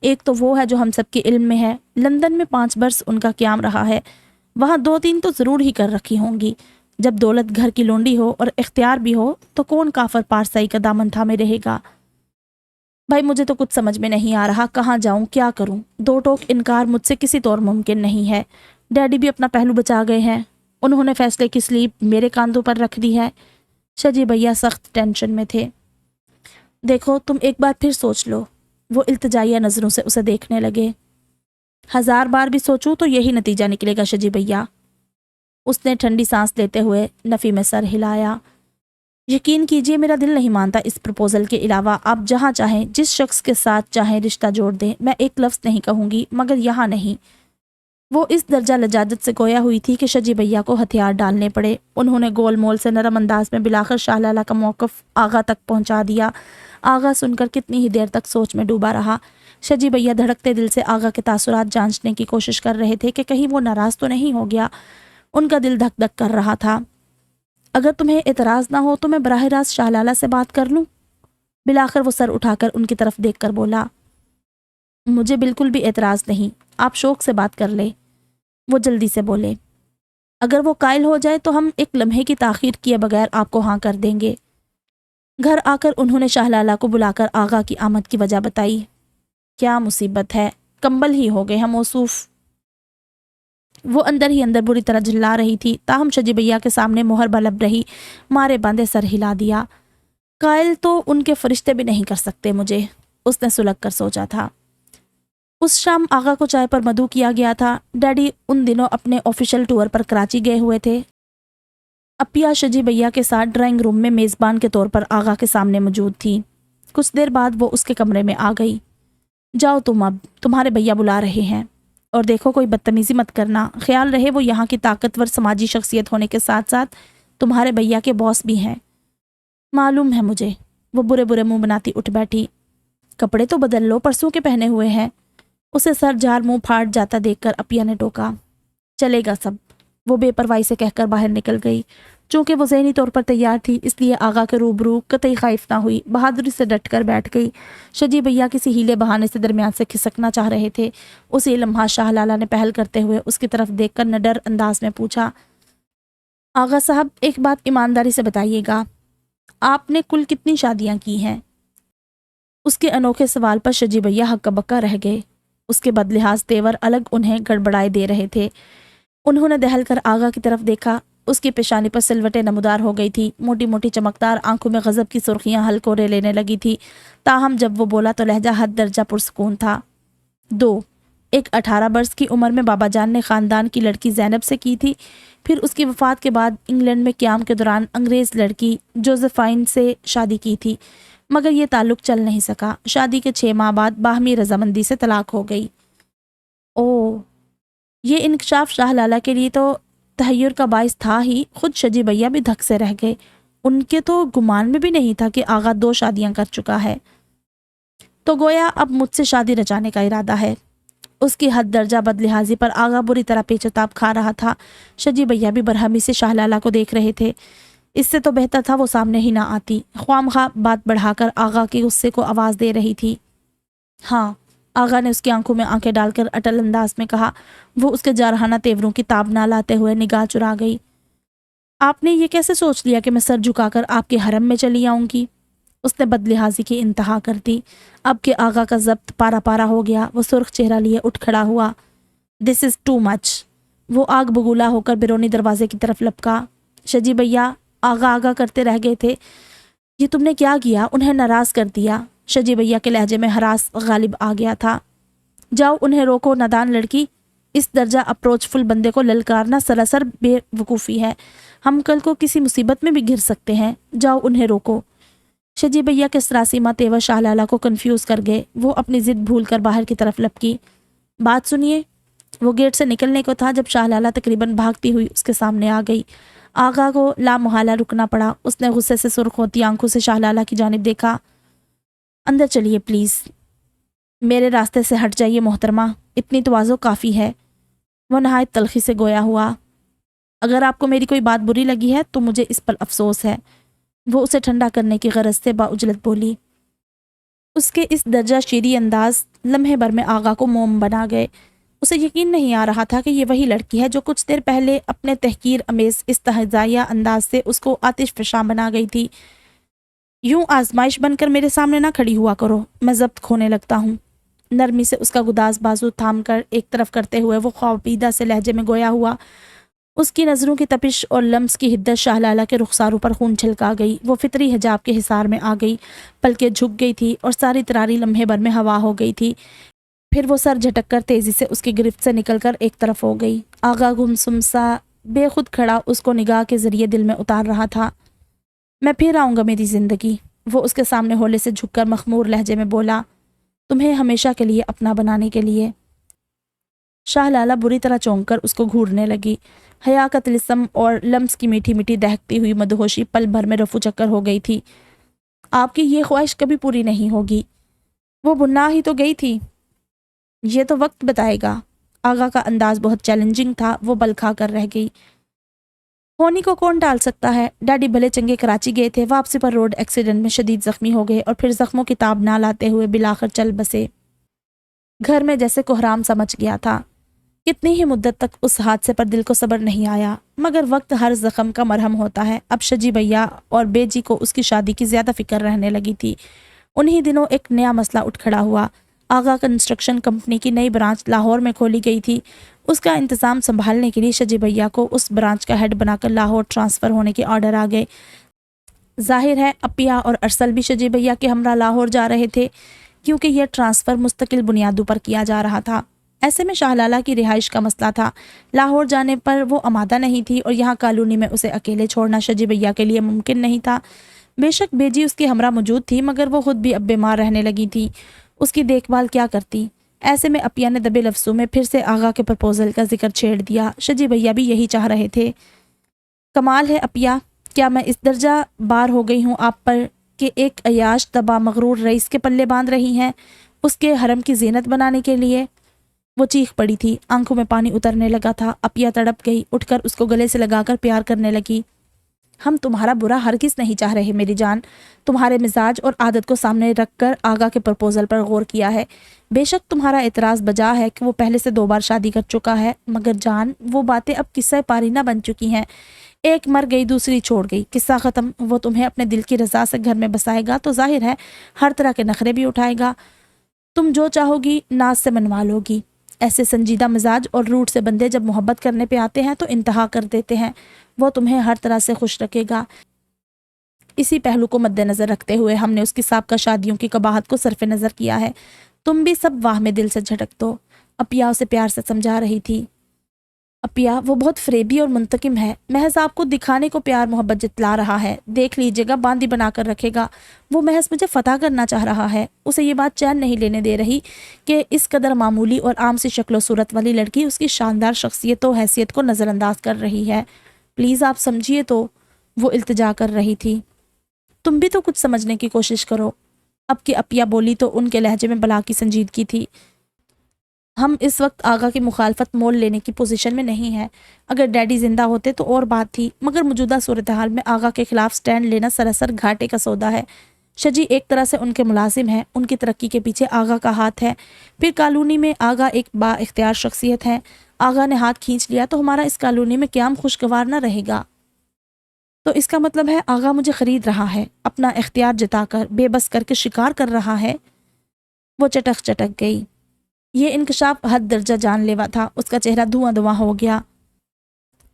ایک تو وہ ہے جو ہم سب کے علم میں ہے، لندن میں 5 برس ان کا قیام رہا ہے، وہاں 2-3 تو ضرور ہی کر رکھی ہوں گی۔ جب دولت گھر کی لونڈی ہو اور اختیار بھی ہو تو کون کافر پارسائی کا دامن تھامے رہے گا؟ بھائی مجھے تو کچھ سمجھ میں نہیں آ رہا، کہاں جاؤں، کیا کروں؟ 2 ٹوک انکار مجھ سے کسی طور ممکن نہیں ہے۔ ڈیڈی بھی اپنا پہلو بچا گئے ہیں، انہوں نے فیصلے کی سلیپ میرے کاندھوں پر رکھ دی ہے۔ شجی بھیا سخت ٹینشن میں تھے۔ دیکھو تم ایک بار پھر سوچ لو۔ وہ التجائیہ نظروں سے اسے دیکھنے لگے۔ 1000 بار بھی سوچوں تو یہی نتیجہ نکلے گا شجی بھیا۔ اس نے ٹھنڈی سانس لیتے ہوئے نفی میں سر ہلایا۔ یقین کیجیے میرا دل نہیں مانتا اس پرپوزل کے علاوہ آپ جہاں چاہیں جس شخص کے ساتھ چاہیں رشتہ جوڑ دیں، میں ایک لفظ نہیں کہوں گی، مگر یہاں نہیں۔ وہ اس درجہ لجاجت سے گویا ہوئی تھی کہ شجی بھیا کو ہتھیار ڈالنے پڑے۔ انہوں نے گول مول سے نرم انداز میں بلاخر شاہ لالہ کا موقف آغا تک پہنچا دیا۔ آغا سن کر کتنی ہی دیر تک سوچ میں ڈوبا رہا۔ شجی بھیا دھڑکتے دل سے آغا کے تاثرات جانچنے کی کوشش کر رہے تھے کہ کہیں وہ ناراض تو نہیں ہو گیا۔ ان کا دل دھک دھک کر رہا تھا۔ اگر تمہیں اعتراض نہ ہو تو میں براہ راست شاہ لالہ سے بات کر لوں؟ بلاخر وہ سر اٹھا کر ان کی طرف دیکھ کر بولا۔ مجھے بالکل بھی اعتراض نہیں، آپ شوق سے بات کر لیں۔ وہ جلدی سے بولے۔ اگر وہ قائل ہو جائے تو ہم ایک لمحے کی تاخیر کیے بغیر آپ کو ہاں کر دیں گے۔ گھر آ کر انہوں نے شاہ لالہ کو بلا کر آغا کی آمد کی وجہ بتائی۔ کیا مصیبت ہے، کمبل ہی ہو گئے ہم موصوف۔ وہ اندر ہی اندر بری طرح جھلا رہی تھی، تاہم شجی بھیا کے سامنے مہر بلب رہی، مارے باندھے سر ہلا دیا۔ قائل تو ان کے فرشتے بھی نہیں کر سکتے مجھے، اس نے سلگ کر سوچا تھا۔ اس شام آغا کو چائے پر مدعو کیا گیا تھا۔ ڈیڈی ان دنوں اپنے آفیشل ٹور پر کراچی گئے ہوئے تھے۔ اپیا شجی بھیا کے ساتھ ڈرائنگ روم میں میزبان کے طور پر آغا کے سامنے موجود تھی۔ کچھ دیر بعد وہ اس کے کمرے میں آ گئی۔ جاؤ تم، اب تمہارے بھیا بلا رہے ہیں، اور دیکھو کوئی بدتمیزی مت کرنا، خیال رہے وہ یہاں کی طاقتور سماجی شخصیت ہونے کے ساتھ ساتھ تمہارے بھیا کے باس بھی ہیں۔ معلوم ہے مجھے۔ وہ برے برے منہ بناتی اٹھ بیٹھی۔ کپڑے تو بدل لو، پرسوں کے پہنے ہوئے ہیں۔ اسے سر جھار منہ پھاڑ جاتا دیکھ کر اپیا نے ٹوکا۔ چلے گا سب، وہ بے پرواہی سے کہہ کر باہر نکل گئی۔ چونکہ وہ ذہنی طور پر تیار تھی اس لیے آغا کے روبرو قطعی خائف نہ ہوئی، بہادری سے ڈٹ کر بیٹھ گئی۔ شجی بھیا کسی ہیلے بہانے سے درمیان سے کھسکنا چاہ رہے تھے۔ اسی لمحہ شاہ لالہ نے پہل کرتے ہوئے اس کی طرف دیکھ کر نڈر انداز میں پوچھا۔ آغا صاحب ایک بات ایمانداری سے بتائیے گا، آپ نے کل کتنی شادیاں کی ہیں؟ اس کے انوکھے سوال پر شجی بھیا ہکا بکا رہ گئے۔ اس کے بدلحاظ تیور الگ انہیں گڑبڑائے دے رہے تھے۔ انہوں نے دہل کر آغا کی طرف دیکھا۔ اس کی پیشانی پر سلوٹیں نمودار ہو گئی تھی، موٹی موٹی چمکدار آنکھوں میں غضب کی سرخیاں ہلکورے لینے لگی تھی، تاہم جب وہ بولا تو لہجہ حد درجہ پرسکون تھا۔ 2 ایک 18 برس کی عمر میں بابا جان نے خاندان کی لڑکی زینب سے کی تھی، پھر اس کی وفات کے بعد انگلینڈ میں قیام کے دوران انگریز لڑکی جوزفائن سے شادی کی تھی، مگر یہ تعلق چل نہیں سکا۔ شادی کے 6 ماہ بعد باہمی رضامندی سے طلاق ہو گئی۔ یہ انکشاف شاہ لالہ کے لیے تو تحیر کا باعث تھا ہی، خود شجی بھیا بھی دھک سے رہ گئے۔ ان کے تو گمان میں بھی نہیں تھا کہ آغا 2 شادیاں کر چکا ہے، تو گویا اب مجھ سے شادی رچانے کا ارادہ ہے۔ اس کی حد درجہ بدلحاظی پر آغا بری طرح پیچتاب کھا رہا تھا۔ شجی بھیا بھی برہمی سے شاہ لالہ کو دیکھ رہے تھے۔ اس سے تو بہتر تھا وہ سامنے ہی نہ آتی، خواہ بات بڑھا کر آغا کے غصے کو آواز دے رہی تھی۔ ہاں، آغا نے اس کی آنکھوں میں آنکھیں ڈال کر اٹل انداز میں کہا۔ وہ اس کے جارحانہ تیوروں کی تاب نہ لاتے ہوئے نگاہ چرا گئی۔ آپ نے یہ کیسے سوچ لیا کہ میں سر جھکا کر آپ کے حرم میں چلی آؤں گی؟ اس نے بدلحاظی کی انتہا کر دی۔ اب کہ آغا کا ضبط پارا پارا ہو گیا، وہ سرخ چہرہ لیے اٹھ کھڑا ہوا۔ دس از ٹو مچ۔ وہ آگ بگولا ہو کر بیرونی دروازے کی طرف لپکا۔ شجی بھیا آغا کرتے رہ گئے تھے۔ یہ تم نے کیا کیا؟ انہیں ناراض کر دیا۔ شجی بھیا کے لہجے میں ہراس غالب آ گیا تھا۔ جاؤ انہیں روکو نادان لڑکی، اس درجہ اپروچ فل بندے کو للکارنا سراسر بے وقوفی ہے، ہم کل کو کسی مصیبت میں بھی گر سکتے ہیں، جاؤ انہیں روکو۔ شجی بھیا کے سراسیمہ تیور شاہ لالہ کو کنفیوز کر گئے۔ وہ اپنی ضد بھول کر باہر کی طرف لپکی۔ بات سنیے۔ وہ گیٹ سے نکلنے کو تھا جب شاہ لالہ تقریباً بھاگتی ہوئی اس کے سامنے آ گئی۔ آغا کو لامحالہ رکنا پڑا۔ اس نے غصے سے سرخ ہوتی آنکھوں سے شاہ لالہ کی جانب دیکھا۔ اندر چلیے پلیز، میرے راستے سے ہٹ جائیے محترمہ، اتنی تواضع کافی ہے۔ وہ نہایت تلخی سے گویا ہوا۔ اگر آپ کو میری کوئی بات بری لگی ہے تو مجھے اس پر افسوس ہے، وہ اسے ٹھنڈا کرنے کی غرض سے باعجلت بولی۔ اس کے اس درجہ شیریں انداز لمحے بھر میں آغا کو موم بنا گئے۔ اسے یقین نہیں آ رہا تھا کہ یہ وہی لڑکی ہے جو کچھ دیر پہلے اپنے تحقیر امیز استہزائیہ انداز سے اس کو آتش فشاں بنا گئی تھی۔ یوں آزمائش بن کر میرے سامنے نہ کھڑی ہوا کرو، میں ضبط کھونے لگتا ہوں۔ نرمی سے اس کا گداز بازو تھام کر ایک طرف کرتے ہوئے وہ خوابیدہ سے لہجے میں گویا ہوا۔ اس کی نظروں کی تپش اور لمس کی حدت شاہ لالہ کے رخساروں پر خون چھلکا گئی۔ وہ فطری حجاب کے حصار میں آ گئی، پلکیں جھک گئی تھی اور ساری تراری لمحے بھر میں ہوا ہو گئی تھی۔ پھر وہ سر جھٹک کر تیزی سے اس کی گرفت سے نکل کر ایک طرف ہو گئی۔ آغا گمسم سا بے خود کھڑا اس کو نگاہ کے ذریعے دل میں اتار رہا تھا۔ میں پھر آؤں گا میری زندگی، وہ اس کے سامنے ہولے سے جھک کر مخمور لہجے میں بولا، تمہیں ہمیشہ کے لیے اپنا بنانے کے لیے۔ شاہ لالہ بری طرح چونک کر اس کو گھورنے لگی۔ حیا کا طلسم اور لمس کی میٹھی میٹھی دہکتی ہوئی مدہوشی پل بھر میں رفو چکر ہو گئی تھی۔ آپ کی یہ خواہش کبھی پوری نہیں ہوگی، وہ بننا ہی تو گئی تھی، یہ تو وقت بتائے گا۔ آغا کا انداز بہت چیلنجنگ تھا۔ وہ بل کھا کر رہ گئی۔ ہونی کو کون ٹال سکتا ہے؟ ڈیڈی بھلے چنگے کراچی گئے تھے، واپسی پر روڈ ایکسیڈنٹ میں شدید زخمی ہو گئے اور پھر زخموں کی تاب نہ لاتے ہوئے بالآخر چل بسے۔ گھر میں جیسے کوہرام سمجھ گیا تھا۔ کتنی ہی مدت تک اس حادثے پر دل کو صبر نہیں آیا، مگر وقت ہر زخم کا مرہم ہوتا ہے۔ اب شجی بھیا اور بے جی کو اس کی شادی کی زیادہ فکر رہنے لگی تھی۔ انہی دنوں ایک نیا مسئلہ اٹھ کھڑا ہوا۔ آغا کنسٹرکشن کمپنی کی نئی برانچ لاہور میں کھولی گئی تھی۔ اس کا انتظام سنبھالنے کے لیے شجی بھیا کو اس برانچ کا ہیڈ بنا کر لاہور ٹرانسفر ہونے کے آرڈر آ گئے۔ ظاہر ہے اپیا اور ارسل بھی شجی بھیا کے ہمراہ لاہور جا رہے تھے، کیونکہ یہ ٹرانسفر مستقل بنیادوں پر کیا جا رہا تھا۔ ایسے میں شاہ لالہ کی رہائش کا مسئلہ تھا۔ لاہور جانے پر وہ آمادہ نہیں تھی اور یہاں کالونی میں اسے اکیلے چھوڑنا شجی بھیا کے لیے ممکن نہیں تھا۔ بے شک بے جی اس کے ہمراہ موجود تھی، مگر وہ خود بھی اب بیمار رہنے لگی تھی، اس کی دیکھ بھال کیا کرتی؟ ایسے میں اپیا نے دبے لفظوں میں پھر سے آغا کے پرپوزل کا ذکر چھیڑ دیا۔ شجی بھیا بھی یہی چاہ رہے تھے۔ کمال ہے اپیا، کیا میں اس درجہ بار ہو گئی ہوں آپ پر کہ ایک عیاش طبع مغرور رئیس کے پلے باندھ رہی ہیں اس کے حرم کی زینت بنانے کے لیے؟ وہ چیخ پڑی تھی، آنکھوں میں پانی اترنے لگا تھا۔ اپیا تڑپ گئی، اٹھ کر اس کو گلے سے لگا کر پیار کرنے لگی۔ ہم تمہارا برا ہرگز نہیں چاہ رہے میری جان، تمہارے مزاج اور عادت کو سامنے رکھ کر آغا کے پرپوزل پر غور کیا ہے۔ بے شک تمہارا اعتراض بجا ہے کہ وہ پہلے سے 2 بار شادی کر چکا ہے، مگر جان وہ باتیں اب قصہ پاری نہ بن چکی ہیں۔ ایک مر گئی دوسری چھوڑ گئی، قصہ ختم۔ وہ تمہیں اپنے دل کی رضا سے گھر میں بسائے گا تو ظاہر ہے ہر طرح کے نخرے بھی اٹھائے گا، تم جو چاہو گی ناز سے منوا لو گی۔ ایسے سنجیدہ مزاج اور روٹ سے بندے جب محبت کرنے پہ آتے ہیں تو انتہا کر دیتے ہیں۔ وہ تمہیں ہر طرح سے خوش رکھے گا۔ اسی پہلو کو مد نظر رکھتے ہوئے ہم نے اس کی سابقہ شادیوں کی قباحت کو صرف نظر کیا ہے۔ تم بھی سب واہ میں دل سے جھٹک دو، اپیا اسے پیار سے سمجھا رہی تھی۔ اپیا وہ بہت فریبی اور منتقم ہے، محض آپ کو دکھانے کو پیار محبت جتلا رہا ہے، دیکھ لیجیے گا باندی بنا کر رکھے گا۔ وہ محض مجھے فتح کرنا چاہ رہا ہے۔ اسے یہ بات چین نہیں لینے دے رہی کہ اس قدر معمولی اور عام سی شکل و صورت والی لڑکی اس کی شاندار شخصیت و حیثیت کو نظر انداز کر رہی ہے۔ پلیز آپ سمجھیے تو، وہ التجا کر رہی تھی۔ تم بھی تو کچھ سمجھنے کی کوشش کرو۔ اب کہ اپیا بولی تو ان کے لہجے میں بلا کی سنجیدگی تھی۔ ہم اس وقت آغا کی مخالفت مول لینے کی پوزیشن میں نہیں ہیں۔ اگر ڈیڈی زندہ ہوتے تو اور بات تھی، مگر موجودہ صورتحال میں آغا کے خلاف سٹینڈ لینا سراسر گھاٹے کا سودا ہے۔ شجی ایک طرح سے ان کے ملازم ہیں، ان کی ترقی کے پیچھے آغا کا ہاتھ ہے۔ پھر کالونی میں آغا ایک با اختیار شخصیت ہے۔ آغا نے ہاتھ کھینچ لیا تو ہمارا اس کالونی میں قیام خوشگوار نہ رہے گا۔ تو اس کا مطلب ہے آغا مجھے خرید رہا ہے، اپنا اختیار جتا کر، بے بس کر کے شکار کر رہا ہے۔ وہ چٹک گئی۔ یہ انکشاف حد درجہ جان لیوا تھا۔ اس کا چہرہ دھواں دھواں ہو گیا۔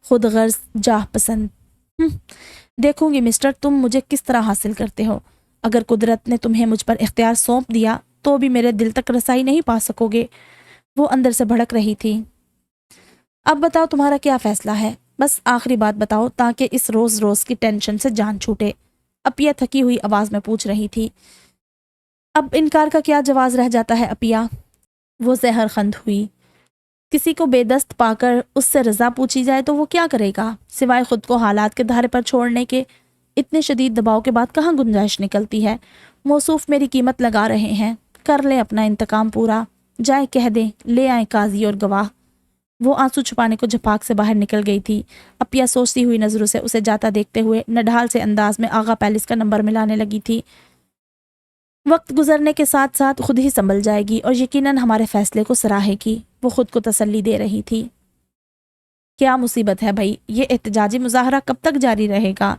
خود غرض، جاہ پسند۔ دیکھوں گی مسٹر تم مجھے کس طرح حاصل کرتے ہو۔ اگر قدرت نے تمہیں مجھ پر اختیار سونپ دیا تو بھی میرے دل تک رسائی نہیں پا سکو گے۔ وہ اندر سے بھڑک رہی تھی۔ اب بتاؤ تمہارا کیا فیصلہ ہے؟ بس آخری بات بتاؤ تاکہ اس روز روز کی ٹینشن سے جان چھوٹے۔ اپیا تھکی ہوئی آواز میں پوچھ رہی تھی۔ اب انکار کا کیا جواز رہ جاتا ہے اپیا؟ وہ زہر خند ہوئی۔ کسی کو بے دست پا کر اس سے رضا پوچھی جائے تو وہ کیا کرے گا سوائے خود کو حالات کے دھارے پر چھوڑنے کے؟ اتنے شدید دباؤ کے بعد کہاں گنجائش نکلتی ہے؟ موصوف میری قیمت لگا رہے ہیں، کر لیں اپنا انتقام پورا، جائیں کہہ دیں لے آئیں قاضی اور گواہ۔ وہ آنسو چھپانے کو جھپاک سے باہر نکل گئی تھی۔ اپیا سوچتی ہوئی نظروں سے اسے جاتا دیکھتے ہوئے نڈھال سے انداز میں آغا پیلس کا نمبر ملانے لگی تھی۔ وقت گزرنے کے ساتھ ساتھ خود ہی سنبھل جائے گی اور یقیناً ہمارے فیصلے کو سراہے گی، وہ خود کو تسلی دے رہی تھی۔ کیا مصیبت ہے بھائی، یہ احتجاجی مظاہرہ کب تک جاری رہے گا؟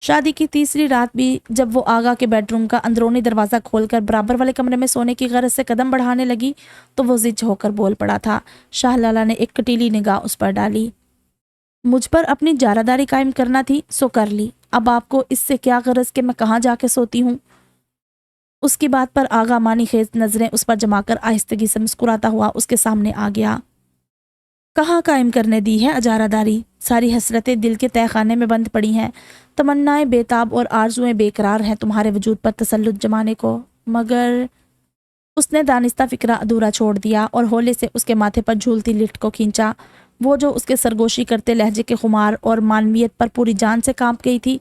شادی کی تیسری رات بھی جب وہ آغا کے بیڈ روم کا اندرونی دروازہ کھول کر برابر والے کمرے میں سونے کی غرض سے قدم بڑھانے لگی تو وہ زج ہو کر بول پڑا تھا۔ شاہ لالہ نے ایک کٹیلی نگاہ اس پر ڈالی۔ مجھ پر اپنی جارحداری قائم کرنا تھی سو کر لی، اب آپ کو اس سے کیا غرض کہ میں کہاں جا کے سوتی ہوں؟ اس کی بات پر آغا مانی خیز نظریں اس پر جما کر آہستگی سے مسکراتا ہوا اس کے سامنے آ گیا۔ کہاں قائم کرنے دی ہے اجارہ داری؟ ساری حسرتیں دل کے تہہ خانے میں بند پڑی ہیں، تمنائیں بےتاب اور آرزوئیں بے قرار ہیں تمہارے وجود پر تسلط جمانے کو، مگر اس نے دانستہ فکرہ ادھورا چھوڑ دیا اور ہولے سے اس کے ماتھے پر جھولتی لٹ کو کھینچا۔ وہ جو اس کے سرگوشی کرتے لہجے کے خمار اور مانویت پر پوری جان سے کانپ گئی تھی،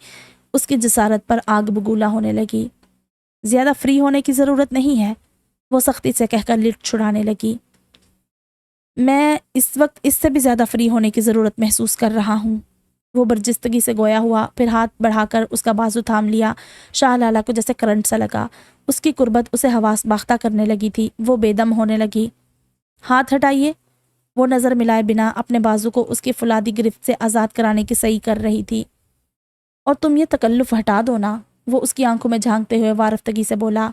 اس کی جسارت پر آگ بگولا ہونے لگی۔ زیادہ فری ہونے کی ضرورت نہیں ہے، وہ سختی سے کہہ کر لٹ چھڑانے لگی۔ میں اس وقت اس سے بھی زیادہ فری ہونے کی ضرورت محسوس کر رہا ہوں۔ وہ برجستگی سے گویا ہوا، پھر ہاتھ بڑھا کر اس کا بازو تھام لیا۔ شاہ لالہ کو جیسے کرنٹ سا لگا، اس کی قربت اسے حواس باختہ کرنے لگی تھی۔ وہ بے دم ہونے لگی۔ ہاتھ ہٹائیے، وہ نظر ملائے بنا اپنے بازو کو اس کی فولادی گرفت سے آزاد کرانے کی صحیح کر رہی تھی۔ اور تم یہ تکلف ہٹا دو نا، وہ اس کی آنکھوں میں جھانکتے ہوئے وارفتگی سے بولا۔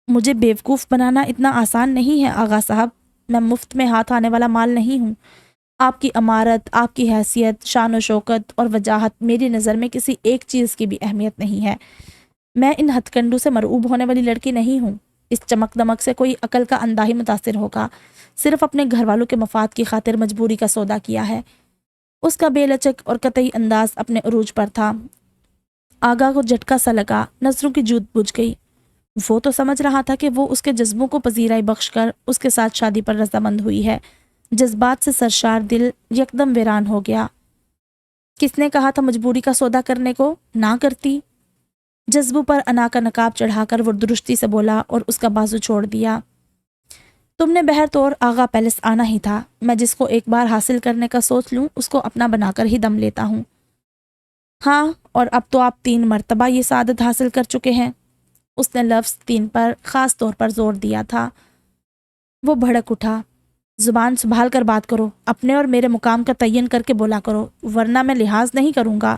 مجھے بیوقوف بنانا اتنا آسان نہیں ہے آغا صاحب، میں مفت میں ہاتھ آنے والا مال نہیں ہوں۔ آپ کی امارت، آپ کی حیثیت، شان و شوکت اور وجاہت میری نظر میں کسی ایک چیز کی بھی اہمیت نہیں ہے۔ میں ان ہتھ کنڈوں سے مرعوب ہونے والی لڑکی نہیں ہوں۔ اس چمک دمک سے کوئی عقل کا اندھا ہی متاثر ہوگا، صرف اپنے گھر والوں کے مفاد کی خاطر مجبوری کا سودا کیا ہے۔ اس کا بے لچک اور قطعی انداز اپنے عروج پر تھا۔ آغا کو جھٹکا سا لگا، نظروں کی جوت بجھ گئی۔ وہ تو سمجھ رہا تھا کہ وہ اس کے جذبوں کو پذیرائی بخش کر اس کے ساتھ شادی پر رضامند ہوئی ہے۔ جذبات سے سرشار دل یکدم ویران ہو گیا۔ کس نے کہا تھا مجبوری کا سودا کرنے کو؟ نہ کرتی۔ جذبوں پر انا کا نقاب چڑھا کر وہ درستی سے بولا اور اس کا بازو چھوڑ دیا۔ تم نے بہر طور آغا پیلس آنا ہی تھا۔ میں جس کو ایک بار حاصل کرنے کا سوچ لوں اس کو اپنا بنا کر ہی دم لیتا ہوں۔ ہاں، اور اب تو آپ 3 مرتبہ یہ سعادت حاصل کر چکے ہیں۔ اس نے لفظ 3 پر خاص طور پر زور دیا تھا۔ وہ بھڑک اٹھا۔ زبان سنبھال کر بات کرو، اپنے اور میرے مقام کا تعین کر کے بولا کرو، ورنہ میں لحاظ نہیں کروں گا۔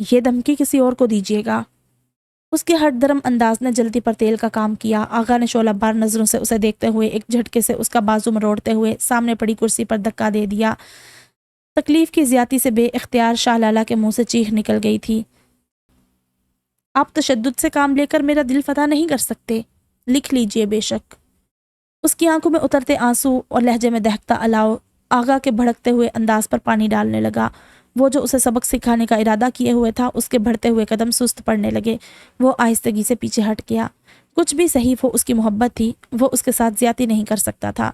یہ دھمکی کسی اور کو دیجیے گا۔ اس کے ہٹ درم انداز نے جلدی پر تیل کا کام کیا۔ آغا نے شعلہ بار نظروں سے اسے دیکھتے ہوئے ایک جھٹکے سے اس کا بازو مروڑتے ہوئے سامنے پڑی کرسی پر دھکا دے دیا۔ تکلیف کی زیادتی سے بے اختیار شاہ لالہ کے منہ سے چیخ نکل گئی تھی۔ آپ تشدد سے کام لے کر میرا دل فتح نہیں کر سکتے، لکھ لیجئے بے شک۔ اس کی آنکھوں میں اترتے آنسو اور لہجے میں دہکتا الاؤ آغا کے بھڑکتے ہوئے انداز پر پانی ڈالنے لگا۔ وہ جو اسے سبق سکھانے کا ارادہ کیے ہوئے تھا، اس کے بڑھتے ہوئے قدم سست پڑنے لگے۔ وہ آہستگی سے پیچھے ہٹ گیا۔ کچھ بھی صحیح وہ اس کی محبت تھی، وہ اس کے ساتھ زیادتی نہیں کر سکتا تھا۔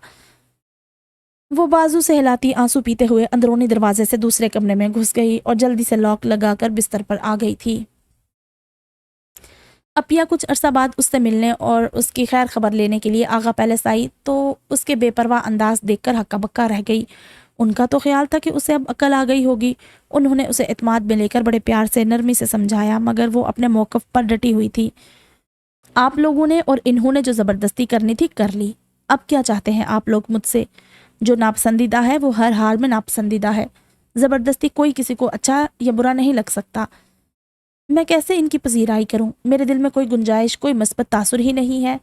وہ بازو سے ہلاتی آنسو پیتے ہوئے اندرونی دروازے سے دوسرے کمرے میں گھس گئی اور جلدی سے لاک لگا کر بستر پر آ گئی تھی۔ اپیا کچھ عرصہ بعد اس سے ملنے اور اس کی خیر خبر لینے کے لیے آغا پیلس آئی تو اس کے بے پرواہ انداز دیکھ کر ہکا بکا رہ گئی۔ ان کا تو خیال تھا کہ اسے اب عقل آ گئی ہوگی۔ انہوں نے اسے اعتماد میں لے کر بڑے پیار سے نرمی سے سمجھایا، مگر وہ اپنے موقف پر ڈٹی ہوئی تھی۔ آپ لوگوں نے اور انہوں نے جو زبردستی کرنی تھی کر لی، اب کیا چاہتے ہیں آپ لوگ مجھ سے؟ جو ناپسندیدہ ہے وہ ہر حال میں ناپسندیدہ ہے۔ زبردستی کوئی کسی کو اچھا یا برا نہیں لگ سکتا۔ میں کیسے ان کی پذیرائی کروں؟ میرے دل میں کوئی گنجائش، کوئی مثبت تاثر ہی نہیں ہے۔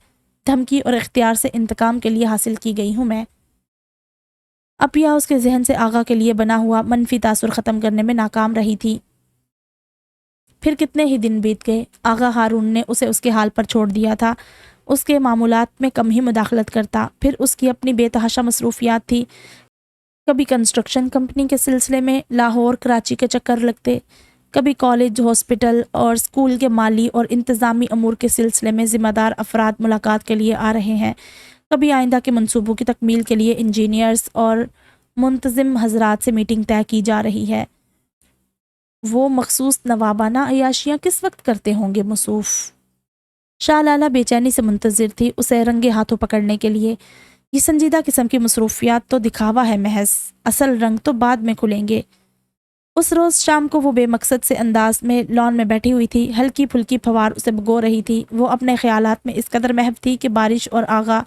دھمکی اور اختیار سے انتقام کے لیے حاصل کی گئی ہوں میں۔ اپیا اس کے ذہن سے آغا کے لیے بنا ہوا منفی تاثر ختم کرنے میں ناکام رہی تھی۔ پھر کتنے ہی دن بیت گئے۔ آغا ہارون نے اسے اس کے حال پر چھوڑ دیا تھا۔ اس کے معمولات میں کم ہی مداخلت کرتا۔ پھر اس کی اپنی بے تحاشا مصروفیات تھی۔ کبھی کنسٹرکشن کمپنی کے سلسلے میں لاہور کراچی کے چکر لگتے، کبھی کالج، ہاسپٹل اور اسکول کے مالی اور انتظامی امور کے سلسلے میں ذمہ دار افراد ملاقات کے لیے آ رہے ہیں، کبھی آئندہ کے منصوبوں کی تکمیل کے لیے انجینئرز اور منتظم حضرات سے میٹنگ طے کی جا رہی ہے۔ وہ مخصوص نوابانہ عیاشیاں کس وقت کرتے ہوں گے موصوف؟ شاہ لالہ بے چینی سے منتظر تھی اسے رنگے ہاتھوں پکڑنے کے لیے۔ یہ سنجیدہ قسم کی مصروفیات تو دکھاوا ہے محض، اصل رنگ تو بعد میں کھلیں گے۔ اس روز شام کو وہ بے مقصد سے انداز میں لان میں بیٹھی ہوئی تھی۔ ہلکی پھلکی پھوار اسے بھگو رہی تھی۔ وہ اپنے خیالات میں اس قدر محو تھی کہ بارش اور آغا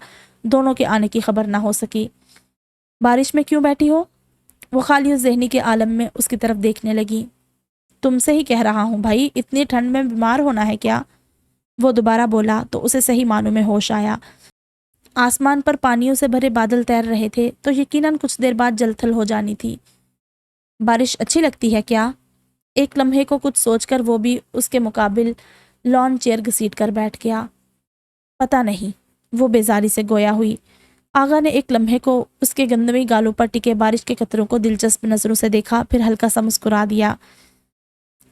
دونوں کے آنے کی خبر نہ ہو سکی۔ بارش میں کیوں بیٹھی ہو؟ وہ خالی و ذہنی کے عالم میں اس کی طرف دیکھنے لگی۔ تم سے ہی کہہ رہا ہوں بھائی، اتنی ٹھنڈ میں بیمار ہونا ہے کیا؟ وہ دوبارہ بولا تو اسے صحیح معنوں میں ہوش آیا۔ آسمان پر پانیوں سے بھرے بادل تیر رہے تھے تو یقیناً کچھ دیر بعد جل تھل ہو جانی تھی۔ بارش اچھی لگتی ہے کیا؟ ایک لمحے کو کچھ سوچ کر وہ بھی اس کے مقابل لان چیئر گھسیٹ کر بیٹھ گیا۔ پتہ نہیں، وہ بیزاری سے گویا ہوئی۔ آغا نے ایک لمحے کو اس کے گندمی گالوں پر ٹکے بارش کے قطروں کو دلچسپ نظروں سے دیکھا، پھر ہلکا سا مسکرا دیا۔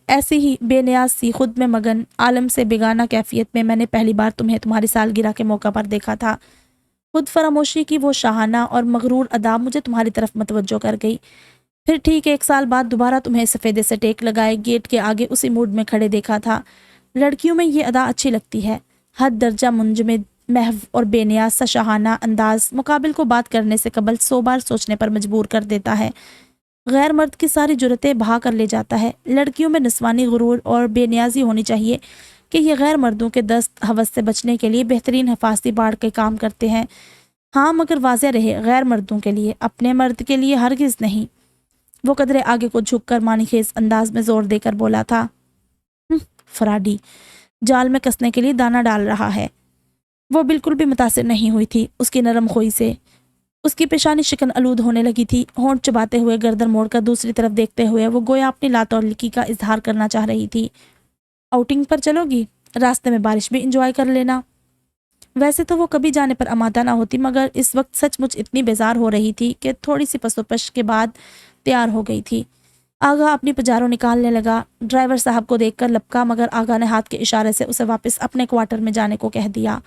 ایسی ہی بے نیاز سی، خود میں مگن، عالم سے بیگانہ کیفیت میں نے پہلی بار تمہیں تمہاری سالگرہ کے موقع پر دیکھا تھا۔ خود فراموشی کی وہ شاہانہ اور مغرور ادا مجھے تمہاری طرف متوجہ کر گئی۔ پھر ٹھیک 1 سال بعد دوبارہ تمہیں سفیدے سے ٹیک لگائے گیٹ کے آگے اسی موڈ میں کھڑے دیکھا تھا۔ لڑکیوں میں یہ ادا اچھی لگتی ہے، حد درجہ منجمد، محو اور بے نیاز سا شاہانہ انداز مقابل کو بات کرنے سے قبل 100 بار سوچنے پر مجبور کر دیتا ہے، غیر مرد کی ساری جرتیں بہا کر لے جاتا ہے۔ لڑکیوں میں نسوانی غرور اور بے نیازی ہونی چاہیے کہ یہ غیر مردوں کے دست ہوس سے بچنے کے لیے بہترین حفاظتی باڑ کے کام کرتے ہیں۔ ہاں مگر واضح رہے، غیر مردوں کے لیے، اپنے مرد کے لیے ہرگز نہیں۔ وہ قدرے آگے کو جھک کر معنی خیز انداز میں زور دے کر بولا تھا۔ فراڈی، جال میں کسنے کے لیے دانہ ڈال رہا ہے۔ وہ بالکل بھی متاثر نہیں ہوئی تھی اس کی نرم خوئی سے۔ اس کی پیشانی شکن آلود ہونے لگی تھی۔ ہونٹ چباتے ہوئے گردن موڑ کر دوسری طرف دیکھتے ہوئے وہ گویا اپنی لاتعلقی کا اظہار کرنا چاہ رہی تھی۔ آؤٹنگ پر چلو گی؟ راستے میں بارش بھی انجوائے کر لینا۔ ویسے تو وہ کبھی جانے پر آمادہ نہ ہوتی، مگر اس وقت سچ مچ اتنی بیزار ہو رہی تھی کہ تھوڑی سی پسوپش کے بعد تیار ہو گئی تھی۔ آغا اپنی پجاروں نکالنے لگا۔ ڈرائیور صاحب کو دیکھ کر لپکا، مگر آغا نے ہاتھ کے اشارے سے اسے واپس اپنے کوارٹر میں جانے کو کہہ دیا۔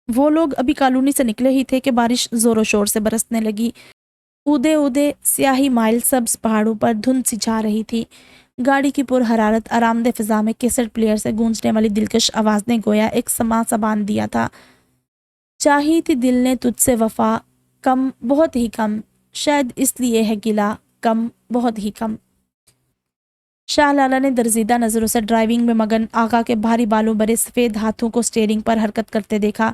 وہ لوگ ابھی کالونی سے نکلے ہی تھے کہ بارش زور و شور سے برسنے لگی۔ اودے اودے سیاہی مائل سبز پہاڑوں پر دھند سی چھا رہی تھی۔ گاڑی کی پر حرارت آرام دہ فضا میں کیسٹ پلیئر سے گونجنے والی دلکش آواز نے گویا ایک سما سا باندھ دیا تھا۔ چاہی تھی دل نے تجھ سے وفا، کم بہت ہی کم، شاید اس لیے ہے گلا، کم بہت ہی کم۔ شاہ لالہ نے درزیدہ نظروں سے ڈرائیونگ میں مگن آغا کے بھاری بالوں برے سفید ہاتھوں کو سٹیئرنگ پر حرکت کرتے دیکھا۔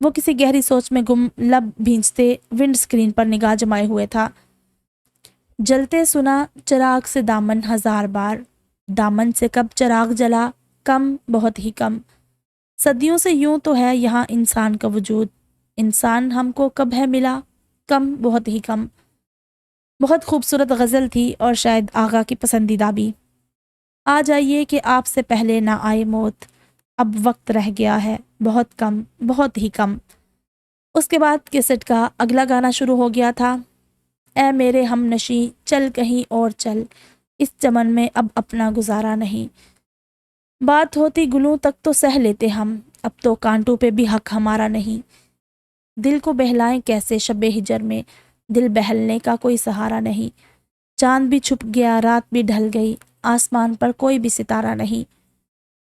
وہ کسی گہری سوچ میں گم، لب بھینچتے ونڈ اسکرین پر نگاہ جمائے ہوئے تھا۔ جلتے سنا چراغ سے دامن ہزار بار، دامن سے کب چراغ جلا، کم، بہت ہی کم۔ صدیوں سے یوں تو ہے یہاں انسان کا وجود، انسان ہم کو کب ہے ملا، کم، بہت ہی کم۔ بہت خوبصورت غزل تھی اور شاید آغا کی پسندیدہ بھی۔ آ جائیے کہ آپ سے پہلے نہ آئے موت، اب وقت رہ گیا ہے بہت کم، بہت ہی کم۔ اس کے بعد کیسٹ کا اگلا گانا شروع ہو گیا تھا۔ اے میرے ہم نشیں چل کہیں اور چل، اس چمن میں اب اپنا گزارا نہیں۔ بات ہوتی گلوں تک تو سہ لیتے ہم، اب تو کانٹوں پہ بھی حق ہمارا نہیں۔ دل کو بہلائیں کیسے شب ہجر میں، دل بہلنے کا کوئی سہارا نہیں۔ چاند بھی چھپ گیا، رات بھی ڈھل گئی، آسمان پر کوئی بھی ستارہ نہیں۔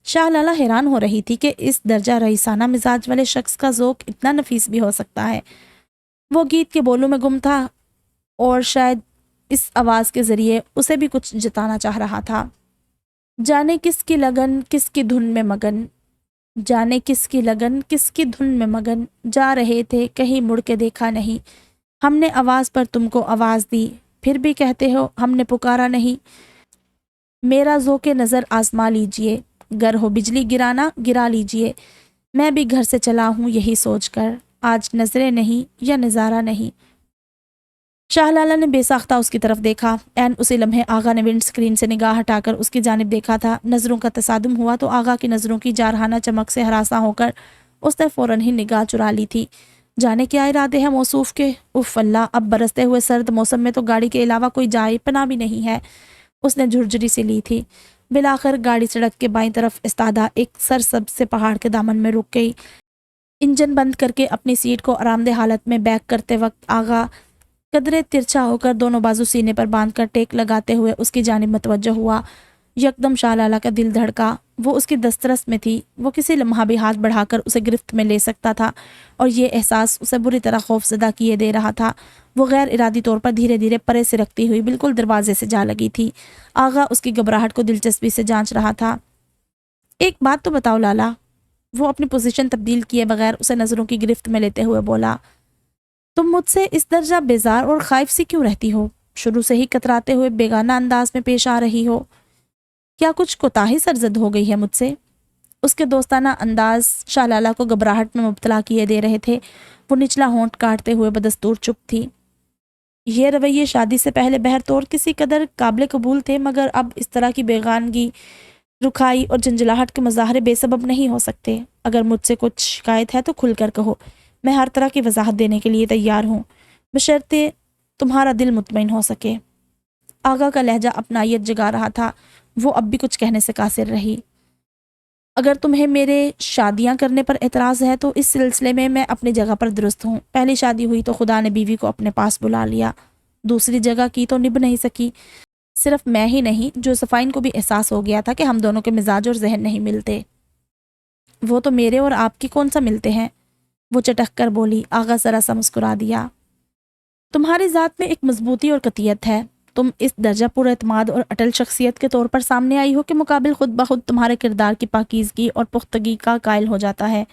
شاہ لالہ حیران ہو رہی تھی کہ اس درجہ رئیسانہ مزاج والے شخص کا ذوق اتنا نفیس بھی ہو سکتا ہے۔ وہ گیت کے بولوں میں گم تھا اور شاید اس آواز کے ذریعے اسے بھی کچھ جتانا چاہ رہا تھا۔ جانے کس کی لگن کس کی دھن میں مگن، جانے کس کی لگن کس کی دھن میں مگن، جا رہے تھے کہیں مڑ کے دیکھا نہیں۔ ہم نے آواز پر تم کو آواز دی، پھر بھی کہتے ہو ہم نے پکارا نہیں۔ میرا ذوق نظر آزما لیجئے، گر ہو بجلی گرانا گرا لیجئے۔ میں بھی گھر سے چلا ہوں یہی سوچ کر، آج نظریں نہیں یا نظارہ نہیں۔ شاہ لالہ نے بے ساختہ اس کی طرف دیکھا۔ عین اسی لمحے آغا نے ونڈ اسکرین سے نگاہ ہٹا کر اس کی جانب دیکھا تھا۔ نظروں کا تصادم ہوا تو آغا کی نظروں کی جارحانہ چمک سے ہراساں ہو کر اس نے فوراً ہی نگاہ چرا لی تھی۔ جانے کیا ارادے ہیں موصوف کے، اف اللہ، اب برستے ہوئے سرد موسم میں تو گاڑی کے علاوہ کوئی جائے پناہ بھی نہیں ہے۔ اس نے جھرجھری سی لی تھی۔ بلاخر گاڑی سڑک کے بائیں طرف استادہ ایک سرسبز سے پہاڑ کے دامن میں رک گئی۔ انجن بند کر کے اپنی سیٹ کو آرام دہ حالت میں بیک کرتے وقت آغا قدرے ترچھا ہو کر دونوں بازو سینے پر باندھ کر ٹیک لگاتے ہوئے اس کی جانب متوجہ ہوا۔ یکدم شاہ لالہ کا دل دھڑکا، وہ اس کی دسترس میں تھی، وہ کسی لمحہ بھی ہاتھ بڑھا کر اسے گرفت میں لے سکتا تھا اور یہ احساس اسے بری طرح خوف زدہ کیے دے رہا تھا۔ وہ غیر ارادی طور پر دھیرے دھیرے پرے سے رکھتی ہوئی بالکل دروازے سے جا لگی تھی۔ آغا اس کی گھبراہٹ کو دلچسپی سے جانچ رہا تھا۔ ایک بات تو بتاؤ لالا، وہ اپنی پوزیشن تبدیل کیے بغیر اسے نظروں کی گرفت میں لیتے ہوئے بولا، تم مجھ سے اس درجہ بیزار اور خائف سی کیوں رہتی ہو؟ شروع سے ہی کتراتے ہوئے بیگانہ انداز میں پیش آ رہی ہو، کیا کچھ کوتاہی سرزد ہو گئی ہے مجھ سے؟ اس کے دوستانہ انداز شاہ لالہ کو گھبراہٹ میں مبتلا کیے دے رہے تھے۔ وہ نچلا ہونٹ کاٹتے ہوئے بدستور چپ تھی۔ یہ رویے شادی سے پہلے بہر طور کسی قدر قابل قبول تھے، مگر اب اس طرح کی بیگانگی، رکھائی اور جھنجھلاہٹ کے مظاہرے بے سبب نہیں ہو سکتے۔ اگر مجھ سے کچھ شکایت ہے تو کھل کر کہو، میں ہر طرح کی وضاحت دینے کے لیے تیار ہوں، بشرطے تمہارا دل مطمئن ہو سکے۔ آغا کا لہجہ اپنائیت جگا رہا تھا۔ وہ اب بھی کچھ کہنے سے قاصر رہی۔ اگر تمہیں میرے شادیاں کرنے پر اعتراض ہے تو اس سلسلے میں اپنی جگہ پر درست ہوں۔ پہلی شادی ہوئی تو خدا نے بیوی کو اپنے پاس بلا لیا، دوسری جگہ کی تو نبھ نہیں سکی۔ صرف میں ہی نہیں، جو صفائن کو بھی احساس ہو گیا تھا کہ ہم دونوں کے مزاج اور ذہن نہیں ملتے۔ وہ تو میرے اور آپ کی کون سا ملتے ہیں؟ وہ چٹک کر بولی۔ آغا ذرا سا مسکرا دیا۔ تمہاری ذات میں ایک مضبوطی اور قطعیت ہے، تم اس درجہ پر اعتماد اور اٹل شخصیت کے طور پر سامنے آئی ہو کہ مقابل خود بخود تمہارے کردار کی پاکیزگی اور پختگی کا قائل ہو جاتا ہے۔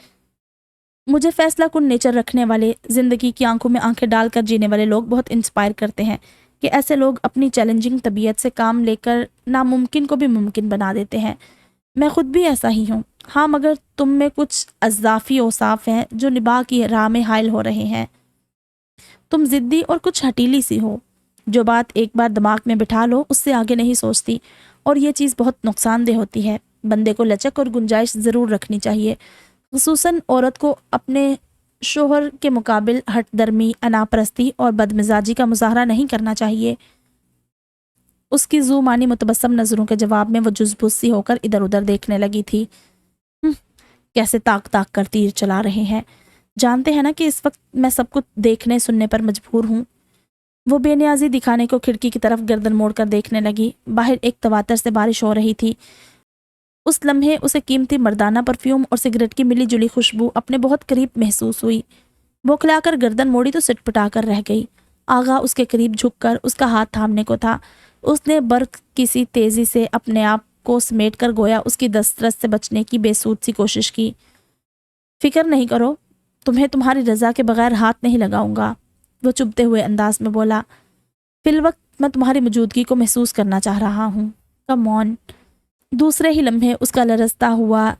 مجھے فیصلہ کن نیچر رکھنے والے، زندگی کی آنکھوں میں آنکھیں ڈال کر جینے والے لوگ بہت انسپائر کرتے ہیں کہ ایسے لوگ اپنی چیلنجنگ طبیعت سے کام لے کر ناممکن کو بھی ممکن بنا دیتے ہیں۔ میں خود بھی ایسا ہی ہوں، ہاں، مگر تم میں کچھ اضافی اوصاف ہیں جو نباہ کی راہ میں حائل ہو رہے ہیں۔ تم ضدی اور کچھ ہٹیلی سی ہو، جو بات ایک بار دماغ میں بٹھا لو اس سے آگے نہیں سوچتی، اور یہ چیز بہت نقصان دہ ہوتی ہے۔ بندے کو لچک اور گنجائش ضرور رکھنی چاہیے، خصوصاً عورت کو اپنے شوہر کے مقابل ہٹ درمی، انا پرستی اور بدمزاجی کا مظاہرہ نہیں کرنا چاہیے۔ اس کی ذو معنی متبسم نظروں کے جواب میں وہ جز سی ہو کر ادھر ادھر دیکھنے لگی تھی۔ کیسے تاک تاک کر تیر چلا رہے ہیں، جانتے ہیں نا کہ اس وقت میں سب کچھ دیکھنے سننے پر مجبور ہوں۔ وہ بے نیازی دکھانے کو کھڑکی کی طرف گردن موڑ کر دیکھنے لگی۔ باہر ایک تواتر سے بارش ہو رہی تھی۔ اس لمحے اسے قیمتی مردانہ پرفیوم اور سگریٹ کی ملی جلی خوشبو اپنے بہت قریب محسوس ہوئی۔ بوکھلا کر گردن موڑی تو سٹ پٹا کر رہ گئی۔ آغا اس کے قریب جھک کر اس کا ہاتھ تھامنے کو تھا۔ اس نے برق کسی تیزی سے اپنے آپ کو سمیٹ کر گویا اس کی دسترس سے بچنے کی بے سود سی کوشش کی۔ فکر نہیں کرو، تمہیں تمہاری رضا کے بغیر ہاتھ نہیں لگاؤں گا، وہ چبھتے ہوئے انداز میں بولا۔ فی الوقت میں تمہاری موجودگی کو محسوس کرنا چاہ رہا ہوں، کم آن۔ دوسرے ہی لمحے اس کا لرزتا ہوا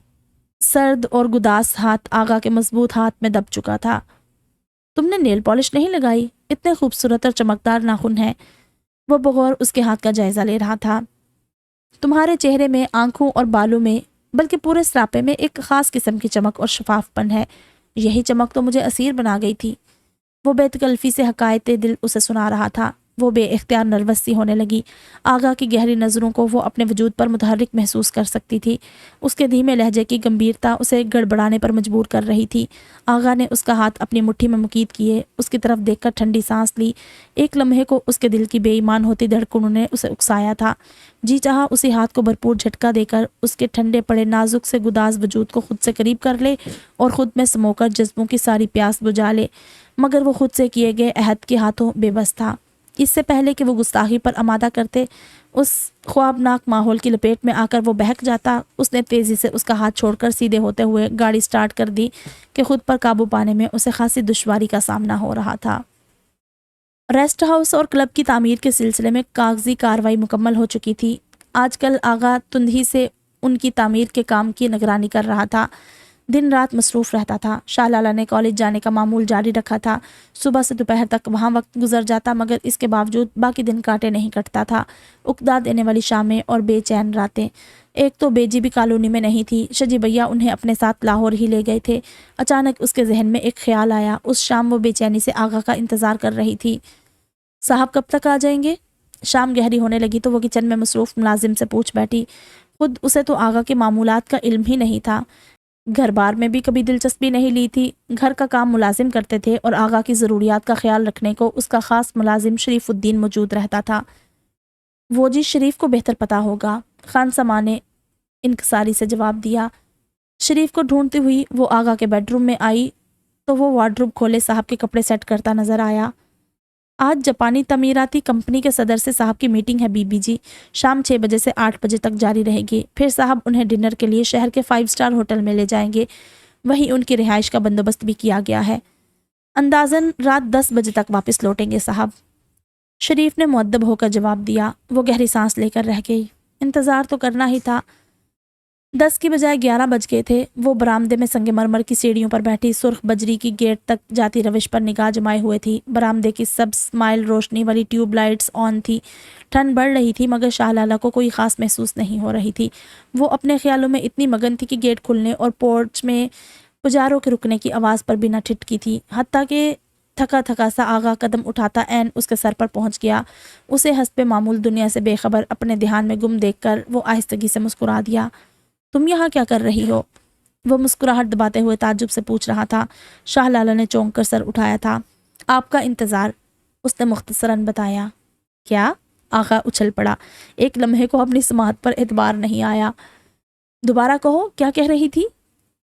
سرد اور گداس ہاتھ آغا کے مضبوط ہاتھ میں دب چکا تھا۔ تم نے نیل پالش نہیں لگائی، اتنے خوبصورت اور چمکدار ناخن ہیں۔ وہ بغور اس کے ہاتھ کا جائزہ لے رہا تھا۔ تمہارے چہرے میں، آنکھوں اور بالوں میں، بلکہ پورے سراپے میں ایک خاص قسم کی چمک اور شفاف پن ہے۔ یہی چمک تو مجھے اسیر بنا گئی تھی۔ وہ بے تکلفی سے حقائق دل اسے سنا رہا تھا۔ وہ بے اختیار نروس سی ہونے لگی۔ آغا کی گہری نظروں کو وہ اپنے وجود پر متحرک محسوس کر سکتی تھی۔ اس کے دھیمے لہجے کی گمبھیرتا اسے گڑبڑانے پر مجبور کر رہی تھی۔ آغا نے اس کا ہاتھ اپنی مٹھی میں مکید کیے، اس کی طرف دیکھ کر ٹھنڈی سانس لی۔ ایک لمحے کو اس کے دل کی بے ایمان ہوتی دھڑکنوں نے اسے اکسایا تھا۔ جی چاہا اسی ہاتھ کو بھرپور جھٹکا دے کر اس کے ٹھنڈے پڑے نازک سے گداز وجود کو خود سے قریب کر لے اور خود میں سمو کر جذبوں کی ساری پیاس بجھا لے، مگر وہ خود سے کیے گئے عہد کے ہاتھوں بے بس تھا۔ اس سے پہلے کہ وہ گستاخی پر آمادہ کرتے، اس خوابناک ماحول کی لپیٹ میں آ کر وہ بہک جاتا، اس نے تیزی سے اس کا ہاتھ چھوڑ کر سیدھے ہوتے ہوئے گاڑی سٹارٹ کر دی کہ خود پر قابو پانے میں اسے خاصی دشواری کا سامنا ہو رہا تھا۔ ریسٹ ہاؤس اور کلب کی تعمیر کے سلسلے میں کاغذی کارروائی مکمل ہو چکی تھی۔ آج کل آغا تندہی سے ان کی تعمیر کے کام کی نگرانی کر رہا تھا۔ دن رات مصروف رہتا تھا۔ شاہ لالہ نے کالج جانے کا معمول جاری رکھا تھا۔ صبح سے دوپہر تک وہاں وقت گزر جاتا، مگر اس کے باوجود باقی دن کاٹے نہیں کٹتا تھا۔ اکتا دینے والی شامیں اور بے چین راتیں۔ ایک تو بیجی بھی کالونی میں نہیں تھی۔ شجی بھیا انہیں اپنے ساتھ لاہور ہی لے گئے تھے۔ اچانک اس کے ذہن میں ایک خیال آیا۔ اس شام وہ بے چینی سے آغا کا انتظار کر رہی تھی۔ صاحب کب تک آ جائیں گے؟ شام گہری ہونے لگی تو وہ کچن میں مصروف ملازم سے پوچھ بیٹھی۔ خود اسے تو آغا کے معمولات کا علم ہی نہیں تھا۔ گھر بار میں بھی کبھی دلچسپی نہیں لی تھی۔ گھر کا کام ملازم کرتے تھے اور آغا کی ضروریات کا خیال رکھنے کو اس کا خاص ملازم شریف الدین موجود رہتا تھا۔ وہ جی شریف کو بہتر پتہ ہوگا، خان سما نے انکساری سے جواب دیا۔ شریف کو ڈھونڈتی ہوئی وہ آغا کے بیڈ روم میں آئی تو وہ وارڈروب کھولے صاحب کے کپڑے سیٹ کرتا نظر آیا۔ آج جاپانی تعمیراتی کمپنی کے صدر سے صاحب کی میٹنگ ہے بی بی جی، شام 6 بجے سے 8 بجے تک جاری رہے گی۔ پھر صاحب انہیں ڈنر کے لیے شہر کے 5 اسٹار ہوٹل میں لے جائیں گے، وہیں ان کی رہائش کا بندوبست بھی کیا گیا ہے۔ اندازاً رات 10 بجے تک واپس لوٹیں گے صاحب، شریف نے مؤدب ہو کر جواب دیا۔ وہ گہری سانس لے کر رہ گئی۔ انتظار تو کرنا ہی تھا۔ 10 کی بجائے 11 بج گئے تھے۔ وہ برآمدے میں سنگ مرمر کی سیڑھیوں پر بیٹھی سرخ بجری کی گیٹ تک جاتی روش پر نگاہ جمائے ہوئے تھی۔ برآمدے کی سبز مائل روشنی والی ٹیوب لائٹس آن تھی۔ ٹھنڈ بڑھ رہی تھی مگر شاہ لالہ کو کوئی خاص محسوس نہیں ہو رہی تھی۔ وہ اپنے خیالوں میں اتنی مگن تھی کہ گیٹ کھلنے اور پورچ میں پجاروں کے رکنے کی آواز پر بھی نہ ٹھٹکی تھی۔ حتیٰ کہ تھکا تھکا سا آغا قدم اٹھاتا عین اس کے سر پر پہنچ گیا۔ اسے حسب معمول دنیا سے بے خبر اپنے دھیان میں گم دیکھ کر وہ آہستگی سے مسکرا دیا۔ تم یہاں کیا کر رہی ہو؟ وہ مسکراہٹ دباتے ہوئے تعجب سے پوچھ رہا تھا۔ شاہ لالہ نے چونک کر سر اٹھایا تھا۔ آپ کا انتظار، اس نے مختصراً بتایا۔ کیا؟ آغا اچھل پڑا۔ ایک لمحے کو اپنی سماعت پر اعتبار نہیں آیا۔ دوبارہ کہو، کیا کہہ رہی تھی؟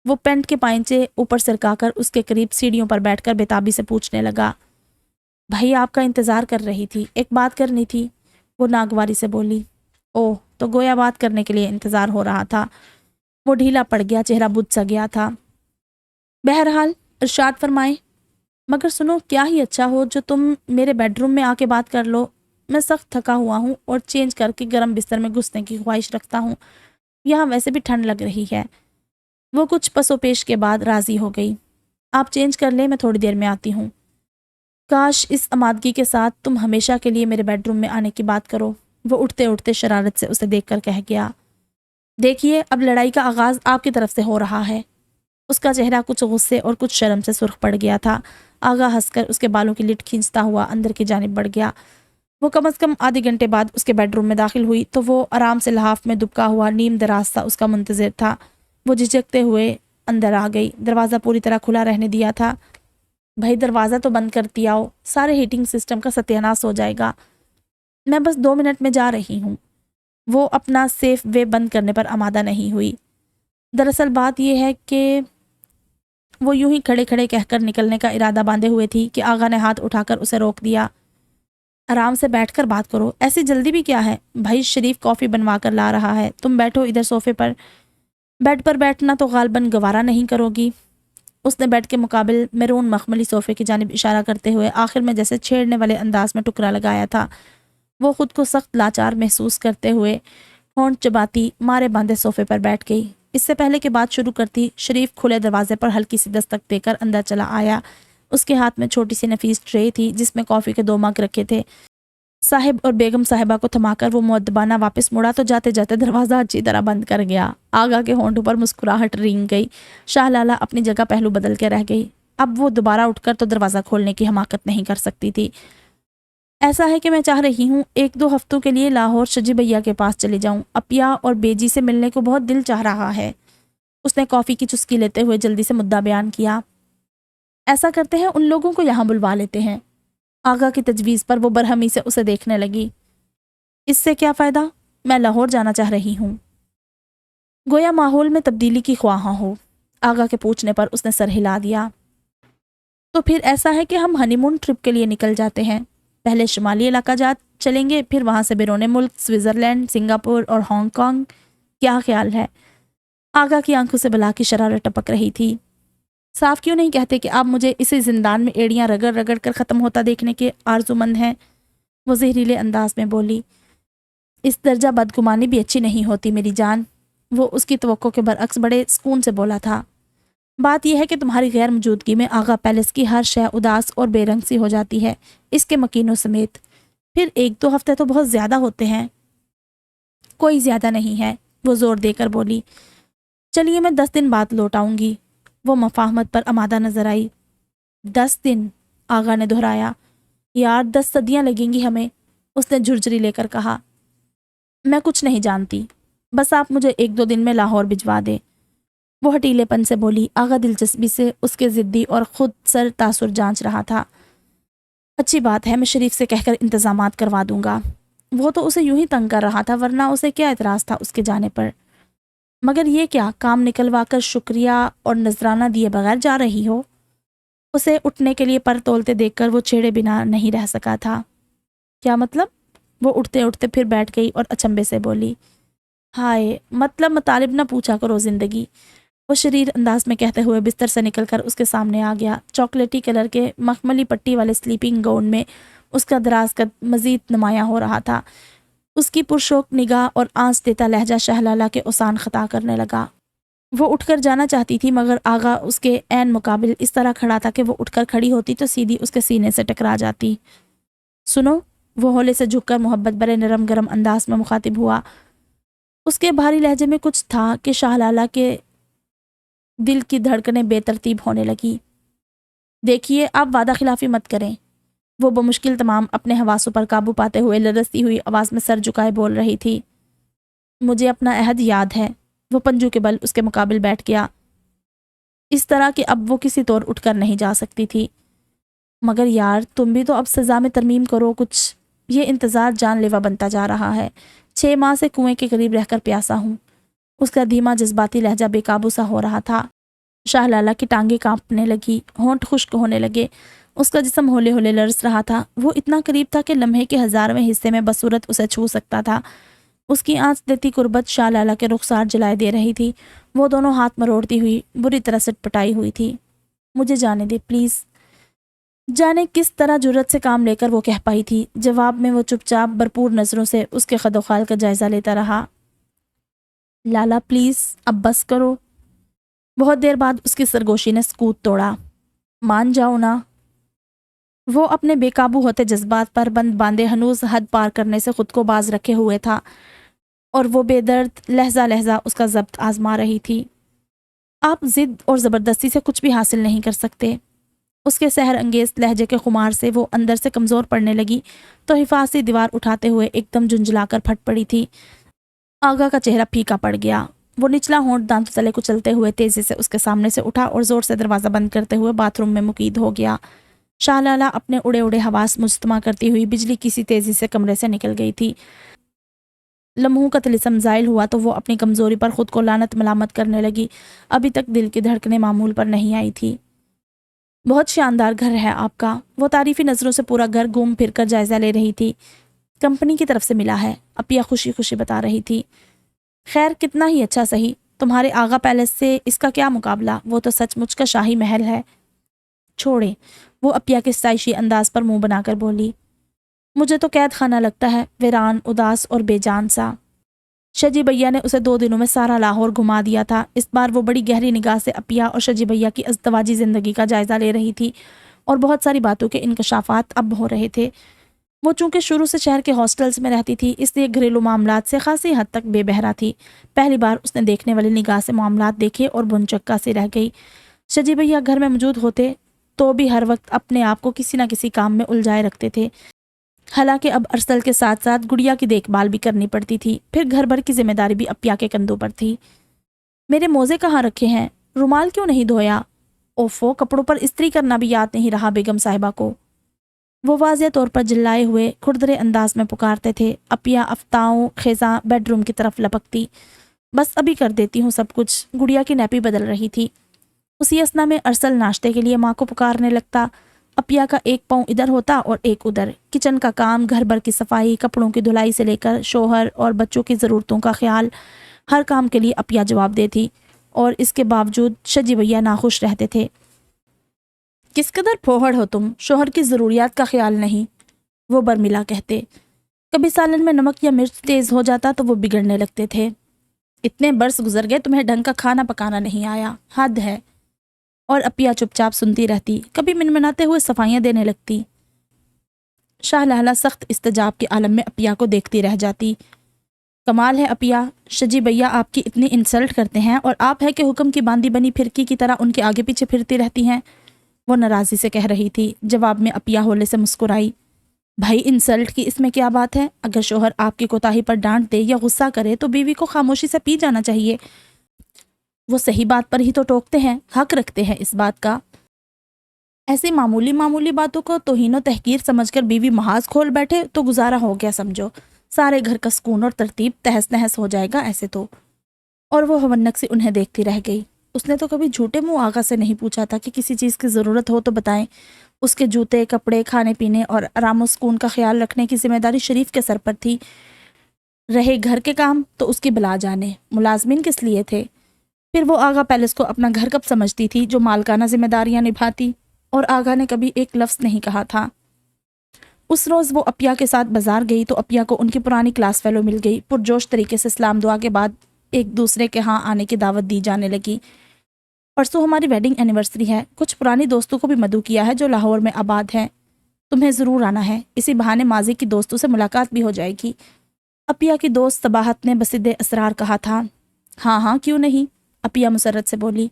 وہ پینٹ کے پائنچے اوپر سرکا کر اس کے قریب سیڑھیوں پر بیٹھ کر بےتابی سے پوچھنے لگا۔ بھائی آپ کا انتظار کر رہی تھی، ایک بات کرنی تھی، وہ ناگواری سے بولی۔ اوہ، تو گویا بات کرنے کے لیے انتظار ہو رہا تھا۔ وہ ڈھیلا پڑ گیا، چہرہ بدھ سا گیا تھا۔ بہرحال ارشاد فرمائیں۔ مگر سنو، کیا ہی اچھا ہو جو تم میرے بیڈ روم میں آ کے بات کر لو۔ میں سخت تھکا ہوا ہوں اور چینج کر کے گرم بستر میں گھسنے کی خواہش رکھتا ہوں۔ یہاں ویسے بھی ٹھنڈ لگ رہی ہے۔ وہ کچھ پس و پیش کے بعد راضی ہو گئی۔ آپ چینج کر لیں، میں تھوڑی دیر میں آتی ہوں۔ کاش اس آمادگی کے ساتھ تم ہمیشہ کے لیے میرے بیڈ روم میں آنے کی بات کرو، وہ اٹھتے اٹھتے شرارت سے اسے دیکھ کر کہہ گیا۔ دیکھیے، اب لڑائی کا آغاز آپ کی طرف سے ہو رہا ہے۔ اس کا چہرہ کچھ غصے اور کچھ شرم سے سرخ پڑ گیا تھا۔ آغا ہنس کر اس کے بالوں کی لٹ کھینچتا ہوا اندر کی جانب بڑھ گیا۔ وہ کم از کم آدھے گھنٹے بعد اس کے بیڈ روم میں داخل ہوئی تو وہ آرام سے لحاف میں دبکا ہوا نیم دراز سا اس کا منتظر تھا۔ وہ جھجکتے ہوئے اندر آ گئی۔ دروازہ پوری طرح کھلا رہنے دیا تھا۔ بھائی دروازہ تو بند کرتی آؤ، سارے ہیٹنگ سسٹم کا ستیہ ناش ہو جائے گا۔ میں بس 2 منٹ میں جا رہی ہوں۔ وہ اپنا سیف وے بند کرنے پر آمادہ نہیں ہوئی۔ دراصل بات یہ ہے کہ وہ یوں ہی کھڑے کھڑے کہہ کر نکلنے کا ارادہ باندھے ہوئے تھی کہ آغا نے ہاتھ اٹھا کر اسے روک دیا۔ آرام سے بیٹھ کر بات کرو، ایسی جلدی بھی کیا ہے؟ بھائی شریف کافی بنوا کر لا رہا ہے، تم بیٹھو ادھر صوفے پر۔ بیڈ پر بیٹھنا تو غالباً گوارا نہیں کرو گی۔ اس نے بیڈ کے مقابل میرون مخملی صوفے کی جانب اشارہ کرتے ہوئے آخر میں جیسے چھیڑنے والے انداز میں ٹکرا لگایا تھا۔ وہ خود کو سخت لاچار محسوس کرتے ہوئے ہونٹ چباتی مارے باندھے صوفے پر بیٹھ گئی۔ اس سے پہلے کہ بات شروع کرتی، شریف کھلے دروازے پر ہلکی سی دستک دے کر اندر چلا آیا۔ اس کے ہاتھ میں چھوٹی سی نفیس ٹرے تھی جس میں کافی کے 2 مگ رکھے تھے۔ صاحب اور بیگم صاحبہ کو تھما کر وہ مؤدبانہ واپس مڑا تو جاتے جاتے دروازہ اچھی طرح بند کر گیا۔ آغا کے ہونٹوں پر مسکراہٹ رینگ گئی۔ شاہ لالہ اپنی جگہ پہلو بدل کے رہ گئی۔ اب وہ دوبارہ اٹھ کر تو دروازہ کھولنے کی حماقت نہیں کر سکتی تھی۔ ایسا ہے کہ میں چاہ رہی ہوں 1-2 ہفتوں کے لیے لاہور شجی بھیا کے پاس چلے جاؤں۔ اپیا اور بیجی سے ملنے کو بہت دل چاہ رہا ہے۔ اس نے کافی کی چسکی لیتے ہوئے جلدی سے مدعا بیان کیا۔ ایسا کرتے ہیں ان لوگوں کو یہاں بلوا لیتے ہیں۔ آغا کی تجویز پر وہ برہمی سے اسے دیکھنے لگی۔ اس سے کیا فائدہ؟ میں لاہور جانا چاہ رہی ہوں۔ گویا ماحول میں تبدیلی کی خواہاں ہو۔ آغا کے پوچھنے پر اس نے سر ہلا دیا۔ تو پھر ایسا ہے کہ ہم ہنی مون ٹرپ کے لیے نکل جاتے ہیں۔ پہلے شمالی علاقہ جات چلیں گے، پھر وہاں سے بیرون ملک سوئٹزرلینڈ، سنگاپور اور ہانگ کانگ۔ کیا خیال ہے؟ آغا کی آنکھوں سے بلا کی شرارت ٹپک رہی تھی۔ صاف کیوں نہیں کہتے کہ آپ مجھے اسی زندان میں ایڑیاں رگڑ رگڑ کر ختم ہوتا دیکھنے کے آرزومند ہیں؟ وہ زہریلے انداز میں بولی۔ اس درجہ بدگمانی بھی اچھی نہیں ہوتی میری جان۔ وہ اس کی توقع کے برعکس بڑے سکون سے بولا تھا۔ بات یہ ہے کہ تمہاری غیر موجودگی میں آغا پیلس کی ہر شے اداس اور بے رنگ سی ہو جاتی ہے، اس کے مکینوں سمیت۔ پھر 1-2 ہفتے تو بہت زیادہ ہوتے ہیں۔ کوئی زیادہ نہیں ہے، وہ زور دے کر بولی۔ چلیے میں 10 دن بعد لوٹ آؤں گی۔ وہ مفاہمت پر آمادہ نظر آئی۔ 10 دن؟ آغا نے دہرایا۔ یار 10 صدیاں لگیں گی ہمیں، اس نے جھرجھری لے کر کہا۔ میں کچھ نہیں جانتی، بس آپ مجھے 1-2 دن میں لاہور بھجوا دیں، وہ ہٹیلے پن سے بولی۔ آغا دلچسپی سے اس کے ضدی اور خود سر تاثر جانچ رہا تھا۔ اچھی بات ہے، میں شریف سے کہہ کر انتظامات کروا دوں گا۔ وہ تو اسے یوں ہی تنگ کر رہا تھا، ورنہ اسے کیا اعتراض تھا اس کے جانے پر۔ مگر یہ کیا کام نکلوا کر شکریہ اور نذرانہ دیے بغیر جا رہی ہو؟ اسے اٹھنے کے لیے پر تولتے دیکھ کر وہ چھیڑے بنا نہیں رہ سکا تھا۔ کیا مطلب؟ وہ اٹھتے اٹھتے پھر بیٹھ گئی اور اچنبے سے بولی۔ ہائے، مطلب مطالب نہ پوچھا کرو زندگی، وہ شریر انداز میں کہتے ہوئے بستر سے نکل کر اس کے سامنے آ گیا۔ چاکلیٹی کلر کے مخملی پٹی والے سلیپنگ گاؤن میں اس کا دراز قد مزید نمایاں ہو رہا تھا۔ اس کی پرشوق نگاہ اور آنچ دیتا لہجہ شاہ لالہ کے اوسان خطا کرنے لگا۔ وہ اٹھ کر جانا چاہتی تھی، مگر آغا اس کے عین مقابل اس طرح کھڑا تھا کہ وہ اٹھ کر کھڑی ہوتی تو سیدھی اس کے سینے سے ٹکرا جاتی۔ سنو، وہ ہولے سے جھک کر محبت برے نرم گرم انداز میں مخاطب ہوا۔ اس کے بھاری لہجے میں کچھ تھا کہ شاہ لالہ کے دل کی دھڑکنیں بے ترتیب ہونے لگی۔ دیکھیے، آپ وعدہ خلافی مت کریں، وہ بمشکل تمام اپنے حواسوں پر قابو پاتے ہوئے لرزتی ہوئی آواز میں سر جھکائے بول رہی تھی۔ مجھے اپنا عہد یاد ہے، وہ پنجو کے بل اس کے مقابل بیٹھ گیا، اس طرح کہ اب وہ کسی طور اٹھ کر نہیں جا سکتی تھی۔ مگر یار، تم بھی تو اب سزا میں ترمیم کرو کچھ، یہ انتظار جان لیوا بنتا جا رہا ہے۔ 6 ماہ سے کنویں کے قریب رہ کر پیاسا ہوں۔ اس کا دھیما جذباتی لہجہ بے قابو سا ہو رہا تھا۔ شاہ لالہ کی ٹانگیں کانپنے لگی، ہونٹ خشک ہونے لگے، اس کا جسم ہولے ہولے لرز رہا تھا۔ وہ اتنا قریب تھا کہ لمحے کے 1000ویں حصے میں بصورت اسے چھو سکتا تھا۔ اس کی آنچ دیتی قربت شاہ لالہ کے رخسار جلائے دے رہی تھی۔ وہ دونوں ہاتھ مروڑتی ہوئی بری طرح سٹ پٹائی ہوئی تھی۔ مجھے جانے دے پلیز۔ جانے کس طرح جرت سے کام لے کر وہ کہہ پائی تھی۔ جواب میں وہ چپ چاپ بھرپور نظروں سے اس کے خد و خال کا جائزہ لیتا رہا۔ لالا پلیز، اب بس کرو۔ بہت دیر بعد اس کی سرگوشی نے سکوت توڑا۔ مان جاؤ نا۔ وہ اپنے بے قابو ہوتے جذبات پر بند باندھے ہنوز حد پار کرنے سے خود کو باز رکھے ہوئے تھا، اور وہ بے درد لہجہ لہجہ اس کا ضبط آزما رہی تھی۔ آپ ضد اور زبردستی سے کچھ بھی حاصل نہیں کر سکتے۔ اس کے سحر انگیز لہجے کے خمار سے وہ اندر سے کمزور پڑنے لگی تو حفاظتی دیوار اٹھاتے ہوئے ایک دم جھنجھلا کر پھٹ پڑی تھی۔ آغا کا چہرہ پھیکا پڑ گیا۔ وہ نچلا ہونٹ دانتوں تلے کچلتے ہوئے تیزی سے اس کے سامنے سے اٹھا اور زور سے دروازہ بند کرتے ہوئے باتھ روم میں مقید ہو گیا۔ شاہ لالہ اپنے اڑے اڑے حواس مجتمع کرتی ہوئی بجلی کسی تیزی سے کمرے سے نکل گئی تھی۔ لمحوں کا طلسم زائل ہوا تو وہ اپنی کمزوری پر خود کو لعنت ملامت کرنے لگی۔ ابھی تک دل کی دھڑکنیں معمول پر نہیں آئی تھی۔ بہت شاندار گھر ہے آپ کا، وہ تعریفی نظروں سے پورا گھر گھوم پھر کر جائزہ لے رہی تھی۔ کمپنی کی طرف سے ملا ہے، اپیا خوشی خوشی بتا رہی تھی۔ خیر کتنا ہی اچھا سہی، تمہارے آغا پیلس سے اس کا کیا مقابلہ، وہ تو سچ مچ کا شاہی محل ہے۔ چھوڑیں، وہ اپیا کے ستائشی انداز پر منہ بنا کر بولی۔ مجھے تو قید خانہ لگتا ہے، ویران، اداس اور بے جان سا۔ شجی بھیا نے اسے 2 دنوں میں سارا لاہور گھما دیا تھا۔ اس بار وہ بڑی گہری نگاہ سے اپیا اور شجی بھیا کی ازدواجی زندگی کا جائزہ لے رہی تھی اور بہت ساری باتوں کے انکشافات اب ہو رہے تھے۔ وہ چونکہ شروع سے شہر کے ہاسٹلز میں رہتی تھی، اس لیے گھریلو معاملات سے خاصی حد تک بے بہرا تھی۔ پہلی بار اس نے دیکھنے والی نگاہ سے معاملات دیکھے اور بنچکا سے رہ گئی۔ شجی بھیا گھر میں موجود ہوتے تو بھی ہر وقت اپنے آپ کو کسی نہ کسی کام میں الجھائے رکھتے تھے، حالانکہ اب ارسل کے ساتھ ساتھ گڑیا کی دیکھ بھال بھی کرنی پڑتی تھی، پھر گھر بھر کی ذمہ داری بھی اپیا کے کندھوں پر تھی۔ میرے موزے کہاں رکھے ہیں؟ رومال کیوں نہیں دھویا؟ اوفو، کپڑوں پر استری کرنا بھی یاد نہیں رہا بیگم صاحبہ کو۔ وہ واضح طور پر جلائے ہوئے کھردرے انداز میں پکارتے تھے۔ اپیا افتاؤں خیزاں بیڈ روم کی طرف لپکتی۔ بس ابھی کر دیتی ہوں سب کچھ۔ گڑیا کی نیپی بدل رہی تھی۔ اسی اثنا میں ارسل ناشتے کے لیے ماں کو پکارنے لگتا۔ اپیا کا ایک پاؤں ادھر ہوتا اور ایک ادھر۔ کچن کا کام، گھر بھر کی صفائی، کپڑوں کی دھلائی سے لے کر شوہر اور بچوں کی ضرورتوں کا خیال، ہر کام کے لیے اپیا جواب دیتی، اور اس کے باوجود شجی بھیا ناخوش رہتے تھے۔ کس قدر پھوہڑ ہو تم، شوہر کی ضروریات کا خیال نہیں، وہ برملا کہتے۔ کبھی سالن میں نمک یا مرچ تیز ہو جاتا تو وہ بگڑنے لگتے تھے۔ اتنے برس گزر گئے تمہیں ڈھنگ کا کھانا پکانا نہیں آیا، حد ہے۔ اور اپیا چپ چاپ سنتی رہتی، کبھی منمناتے ہوئے صفائیاں دینے لگتی۔ شاہ لالہ سخت استجاب کے عالم میں اپیا کو دیکھتی رہ جاتی۔ کمال ہے اپیا، شجی بھیا آپ کی اتنی انسلٹ کرتے ہیں اور آپ ہے کہ حکم کی باندھی بنی پھرکی کی طرح ان کے آگے پیچھے پھرتی رہتی ہیں، وہ ناراضی سے کہہ رہی تھی۔ جواب میں اپیا ہولے سے مسکرائی۔ بھائی انسلٹ کی اس میں کیا بات ہے؟ اگر شوہر آپ کی کوتاہی پر ڈانٹ دے یا غصہ کرے تو بیوی کو خاموشی سے پی جانا چاہیے۔ وہ صحیح بات پر ہی تو ٹوکتے ہیں، حق رکھتے ہیں اس بات کا۔ ایسی معمولی باتوں کو توہین و تحقیر سمجھ کر بیوی محاذ کھول بیٹھے تو گزارا ہو گیا سمجھو، سارے گھر کا سکون اور ترتیب تہس نہس ہو جائے گا ایسے تو۔ اور وہ ہونک سے انہیں دیکھتی رہ گئی۔ اس نے تو کبھی جھوٹے منہ آغا سے نہیں پوچھا تھا کہ کسی چیز کی ضرورت ہو تو بتائیں۔ اس کے جوتے، کپڑے، کھانے پینے اور آرام و سکون کا خیال رکھنے کی ذمہ داری شریف کے سر پر تھی۔ رہے گھر کے کام تو اس کی بلا جانے، ملازمین کس لیے تھے؟ پھر وہ آغا پیلس کو اپنا گھر کب سمجھتی تھی جو مالکانہ ذمہ داریاں نبھاتی؟ اور آغا نے کبھی ایک لفظ نہیں کہا تھا۔ اس روز وہ اپیا کے ساتھ بازار گئی تو اپیا کو ان کی پرانی کلاس فیلو مل گئی۔ پرجوش طریقے سے سلام دعا کے بعد ایک دوسرے کے ہاں آنے کی دعوت دی جانے لگی۔ پرسوں ہماری ویڈنگ اینیورسری ہے، کچھ پرانی دوستوں کو بھی مدعو کیا ہے جو لاہور میں آباد ہیں، تمہیں ضرور آنا ہے، اسی بہانے ماضی کی دوستوں سے ملاقات بھی ہو جائے گی۔ اپیا کی دوست صباحت نے بصد اسرار کہا تھا۔ ہاں کیوں نہیں، اپیا مسرت سے بولی۔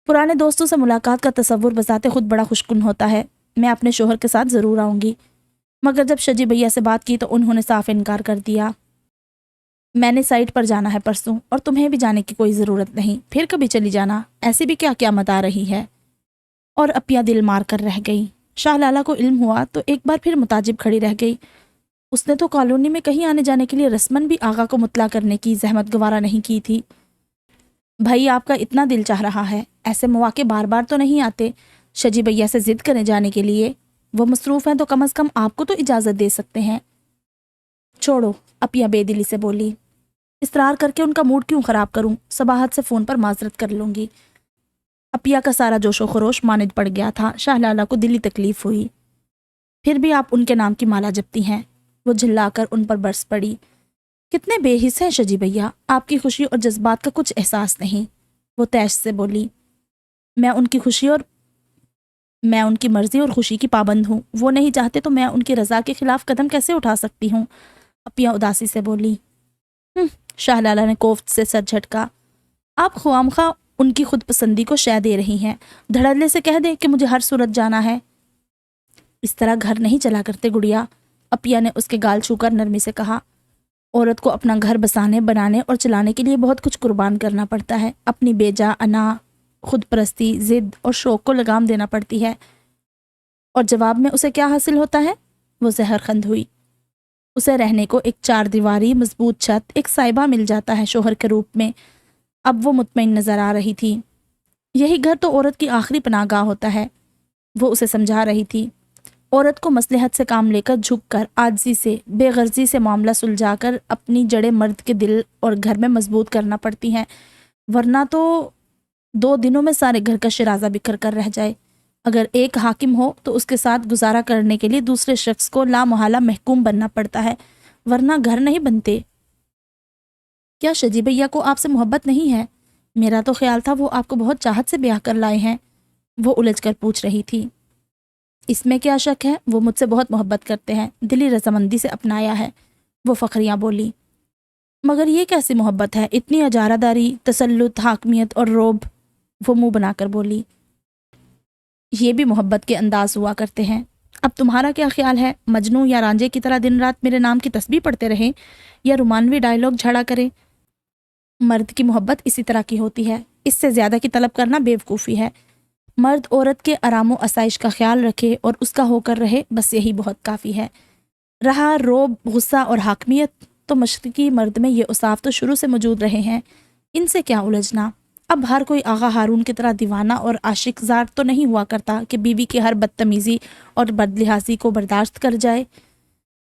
پرانے دوستوں سے ملاقات کا تصور بذات خود بڑا خوشکن ہوتا ہے، میں اپنے شوہر کے ساتھ ضرور آؤں گی، مگر جب شجی بھیا سے بات کی تو انہوں نے صاف انکار کر دیا۔ میں نے سائٹ پر جانا ہے پرسوں، اور تمہیں بھی جانے کی کوئی ضرورت نہیں، پھر کبھی چلی جانا، ایسی بھی کیا قیامت آ رہی ہے۔ اور اپیا دل مار کر رہ گئی۔ شاہ لالہ کو علم ہوا تو ایک بار پھر متعجب کھڑی رہ گئی۔ اس نے تو کالونی میں کہیں آنے جانے کے لیے رسمن بھی آغا کو مطلع کرنے کی زحمت گوارا نہیں کی تھی۔ بھائی آپ کا اتنا دل چاہ رہا ہے، ایسے مواقع بار بار تو نہیں آتے، شجی بھیا سے ضد کرنے جانے کے لیے، وہ مصروف ہیں تو کم از کم آپ کو تو اجازت دے سکتے ہیں۔ چھوڑو، اپیا بے دلی سے بولی، اصرار کر کے ان کا موڈ کیوں خراب کروں، صباحت سے فون پر معذرت کر لوں گی۔ اپیا کا سارا جوش و خروش ماند پڑ گیا تھا۔ شاہ لالہ کو دلی تکلیف ہوئی۔ پھر بھی آپ ان کے نام کی مالا جپتی ہیں، وہ جھلا کر ان پر برس پڑی۔ کتنے بے حس ہیں شجی بھیا، آپ کی خوشی اور جذبات کا کچھ احساس نہیں، وہ تیش سے بولی۔ میں ان کی مرضی اور خوشی کی پابند ہوں، وہ نہیں چاہتے تو میں ان کی رضا کے خلاف قدم کیسے اٹھا سکتی ہوں، اپیا اداسی سے بولی۔ شاہ لالہ نے کوفت سے سر جھٹکا۔ آپ خواہ مخواہ ان کی خود پسندی کو شے دے رہی ہیں، دھڑلے سے کہہ دے کہ مجھے ہر صورت جانا ہے۔ اس طرح گھر نہیں چلا کرتے گڑیا، اپیا نے اس کے گال چھو کر نرمی سے کہا۔ عورت کو اپنا گھر بسانے، بنانے اور چلانے کے لیے بہت کچھ قربان کرنا پڑتا ہے، اپنی بیجا انا، خود پرستی، ضد اور شوق کو لگام دینا پڑتی ہے، اور جواب میں اسے کیا حاصل ہوتا ہے؟ وہ زہر خند ہوئی۔ اسے رہنے کو ایک 4 دیواری، مضبوط چھت، ایک سائبہ مل جاتا ہے شوہر کے روپ میں۔ اب وہ مطمئن نظر آ رہی تھی۔ یہی گھر تو عورت کی آخری پناہ گاہ ہوتا ہے، وہ اسے سمجھا رہی تھی۔ عورت کو مصلحت سے کام لے کر، جھک کر، عاجزی سے، بے غرضی سے معاملہ سلجھا کر اپنی جڑیں مرد کے دل اور گھر میں مضبوط کرنا پڑتی ہیں۔ ورنہ تو 2 دنوں میں سارے گھر کا شرازہ بکھر کر رہ جائے۔ اگر ایک حاکم ہو تو اس کے ساتھ گزارا کرنے کے لیے دوسرے شخص کو لامحالہ محکوم بننا پڑتا ہے، ورنہ گھر نہیں بنتے۔ کیا شجی بھیا کو آپ سے محبت نہیں ہے؟ میرا تو خیال تھا وہ آپ کو بہت چاہت سے بیاہ کر لائے ہیں، وہ الجھ کر پوچھ رہی تھی۔ اس میں کیا شک ہے، وہ مجھ سے بہت محبت کرتے ہیں، دلی رضامندی سے اپنایا ہے، وہ فخریاں بولی۔ مگر یہ کیسی محبت ہے، اتنی اجارہ داری، تسلط، حاکمیت اور روب، وہ منہ بنا کر بولی۔ یہ بھی محبت کے انداز ہوا کرتے ہیں۔ اب تمہارا کیا خیال ہے، مجنوں یا رانجھے کی طرح دن رات میرے نام کی تسبیح پڑھتے رہیں یا رومانوی ڈائیلاگ جھاڑا کریں؟ مرد کی محبت اسی طرح کی ہوتی ہے، اس سے زیادہ کی طلب کرنا بیوقوفی ہے۔ مرد عورت کے آرام و آسائش کا خیال رکھے اور اس کا ہو کر رہے، بس یہی بہت کافی ہے۔ رہا روب، غصہ اور حاکمیت، تو مشرقی مرد میں یہ اوصاف تو شروع سے موجود رہے ہیں، ان سے کیا الجھنا۔ اب ہر کوئی آغا ہارون کی طرح دیوانہ اور عاشق زار تو نہیں ہوا کرتا کہ بیوی کی ہر بدتمیزی اور بدلحاظی کو برداشت کر جائے۔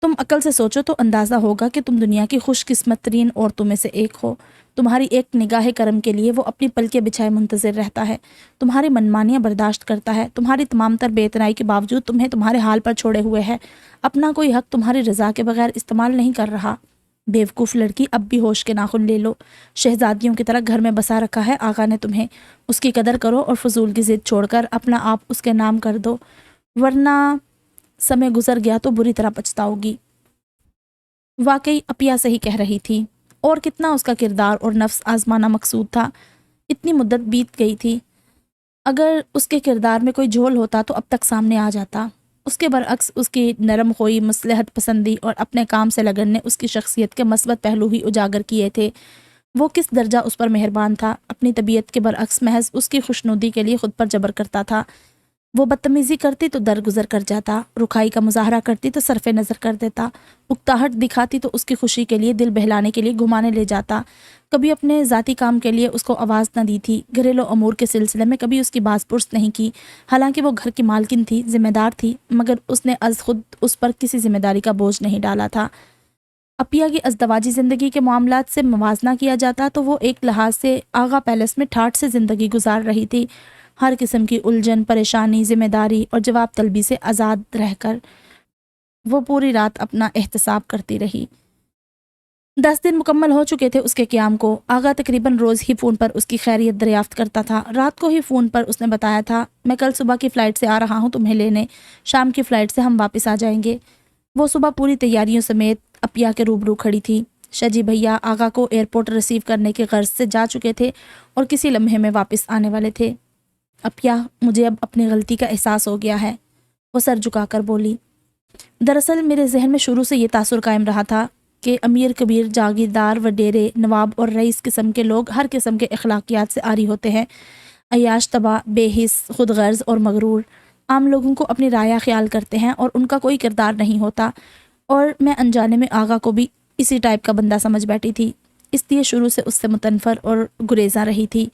تم عقل سے سوچو تو اندازہ ہوگا کہ تم دنیا کی خوش قسمت ترین عورتوں میں سے ایک ہو۔ تمہاری ایک نگاہ کرم کے لیے وہ اپنی پلکیں بچھائے منتظر رہتا ہے، تمہاری منمانیاں برداشت کرتا ہے، تمہاری تمام تر بے اتنائی کے باوجود تمہیں تمہارے حال پر چھوڑے ہوئے ہے، اپنا کوئی حق تمہاری رضا کے بغیر استعمال نہیں کر رہا۔ بیوقوف لڑکی، اب بھی ہوش کے ناخن لے لو، شہزادیوں کی طرح گھر میں بسا رکھا ہے آقا نے تمہیں، اس کی قدر کرو اور فضول کی ضد چھوڑ کر اپنا آپ اس کے نام کر دو، ورنہ سمے گزر گیا تو بری طرح پچھتاؤ گی۔ واقعی اپیا صحیح کہہ رہی تھی، اور کتنا اس کا کردار اور نفس آزمانا مقصود تھا، اتنی مدت بیت گئی تھی، اگر اس کے کردار میں کوئی جھول ہوتا تو اب تک سامنے آ جاتا۔ اس کے برعکس اس کی نرم خوئی، مصلحت پسندی اور اپنے کام سے لگن نے اس کی شخصیت کے مثبت پہلو ہی اجاگر کیے تھے۔ وہ کس درجہ اس پر مہربان تھا، اپنی طبیعت کے برعکس محض اس کی خوشنودی کے لیے خود پر جبر کرتا تھا۔ وہ بدتمیزی کرتی تو درگزر کر جاتا، رکھائی کا مظاہرہ کرتی تو صرف نظر کر دیتا، اکتاہٹ دکھاتی تو اس کی خوشی کے لیے، دل بہلانے کے لیے گھمانے لے جاتا۔ کبھی اپنے ذاتی کام کے لیے اس کو آواز نہ دی تھی، گھریلو امور کے سلسلے میں کبھی اس کی باز پرس نہیں کی، حالانکہ وہ گھر کی مالکن تھی، ذمہ دار تھی، مگر اس نے از خود اس پر کسی ذمہ داری کا بوجھ نہیں ڈالا تھا۔ اپیا کی ازدواجی زندگی کے معاملات سے موازنہ کیا جاتا تو وہ ایک لحاظ سے آغا پیلس میں ٹھاٹھ سے زندگی گزار رہی تھی، ہر قسم کی الجھن، پریشانی، ذمہ داری اور جواب طلبی سے آزاد رہ کر وہ پوری رات اپنا احتساب کرتی رہی۔ 10 دن مکمل ہو چکے تھے اس کے قیام کو۔ آغا تقریباً روز ہی فون پر اس کی خیریت دریافت کرتا تھا۔ رات کو ہی فون پر اس نے بتایا تھا، میں کل صبح کی فلائٹ سے آ رہا ہوں تمہیں لینے، شام کی فلائٹ سے ہم واپس آ جائیں گے۔ وہ صبح پوری تیاریوں سمیت اپیا کے روبرو کھڑی تھی۔ شجی بھیا آغا کو ایئرپورٹ ریسیو کرنے کی غرض سے جا چکے تھے اور کسی لمحے میں واپس آنے والے تھے۔ اپیا، مجھے اب اپنی غلطی کا احساس ہو گیا ہے، وہ سر جھکا کر بولی۔ دراصل میرے ذہن میں شروع سے یہ تاثر قائم رہا تھا کہ امیر کبیر، جاگیردار، وڈیرے، نواب اور رئیس قسم کے لوگ ہر قسم کے اخلاقیات سے عاری ہوتے ہیں، عیاش طبع، بے حس، خود غرض اور مغرور، عام لوگوں کو اپنی رعایا خیال کرتے ہیں اور ان کا کوئی کردار نہیں ہوتا، اور میں انجانے میں آغا کو بھی اسی ٹائپ کا بندہ سمجھ بیٹھی تھی، اس لیے شروع سے اس سے متنفر اور گریزاں رہی تھی۔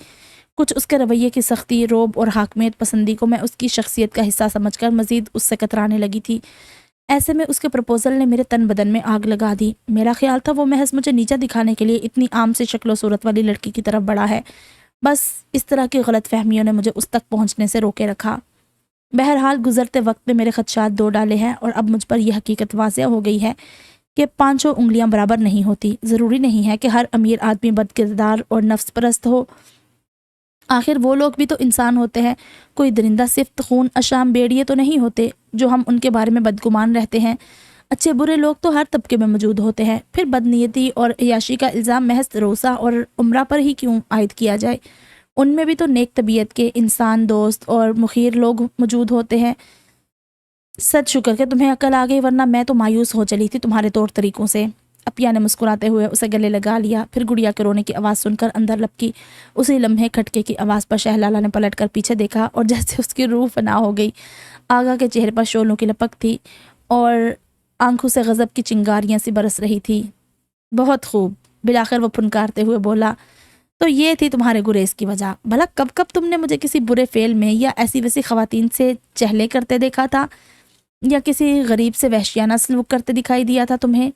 کچھ اس کے رویے کی سختی، روب اور حاکمیت پسندی کو میں اس کی شخصیت کا حصہ سمجھ کر مزید اس سے کترانے لگی تھی۔ ایسے میں اس کے پرپوزل نے میرے تن بدن میں آگ لگا دی۔ میرا خیال تھا وہ محض مجھے نیچا دکھانے کے لیے اتنی عام سی شکل و صورت والی لڑکی کی طرف بڑھا ہے، بس اس طرح کی غلط فہمیوں نے مجھے اس تک پہنچنے سے روکے رکھا۔ بہرحال گزرتے وقت میں میرے خدشات دو ڈالے ہیں اور اب مجھ پر یہ حقیقت واضح ہو گئی ہے کہ 5 انگلیاں برابر نہیں ہوتی۔ ضروری نہیں ہے کہ ہر امیر آدمی بد کردار اور نفس پرست ہو، آخر وہ لوگ بھی تو انسان ہوتے ہیں، کوئی درندہ صفت خون اشام بیڑیے تو نہیں ہوتے جو ہم ان کے بارے میں بدگمان رہتے ہیں۔ اچھے برے لوگ تو ہر طبقے میں موجود ہوتے ہیں، پھر بدنیتی اور عیاشی کا الزام محض روسا اور عمرہ پر ہی کیوں عائد کیا جائے؟ ان میں بھی تو نیک طبیعت کے انسان دوست اور مخیر لوگ موجود ہوتے ہیں۔ سچ شکر کہ تمہیں عقل آ گئی، ورنہ میں تو مایوس ہو چلی تھی تمہارے طور طریقوں سے۔ اپیا نے مسکراتے ہوئے اسے گلے لگا لیا، پھر گڑیا کے رونے کی آواز سن کر اندر لپکی۔ اسی لمحے کھٹکے کی آواز پر شہ لالہ نے پلٹ کر پیچھے دیکھا اور جیسے اس کی روح فنا ہو گئی۔ آغا کے چہرے پر شعلوں کی لپک تھی اور آنکھوں سے غضب کی چنگاریاں سی برس رہی تھی۔ بہت خوب، بالآخر وہ پھنکارتے ہوئے بولا، تو یہ تھی تمہارے گریز کی وجہ؟ بھلا کب کب تم نے مجھے کسی برے فعل میں یا ایسی ویسی خواتین سے چہلے کرتے دیکھا تھا، یا کسی غریب سے وحشیانہ سلوک کرتے دکھائی دیا تھا تمہیں؟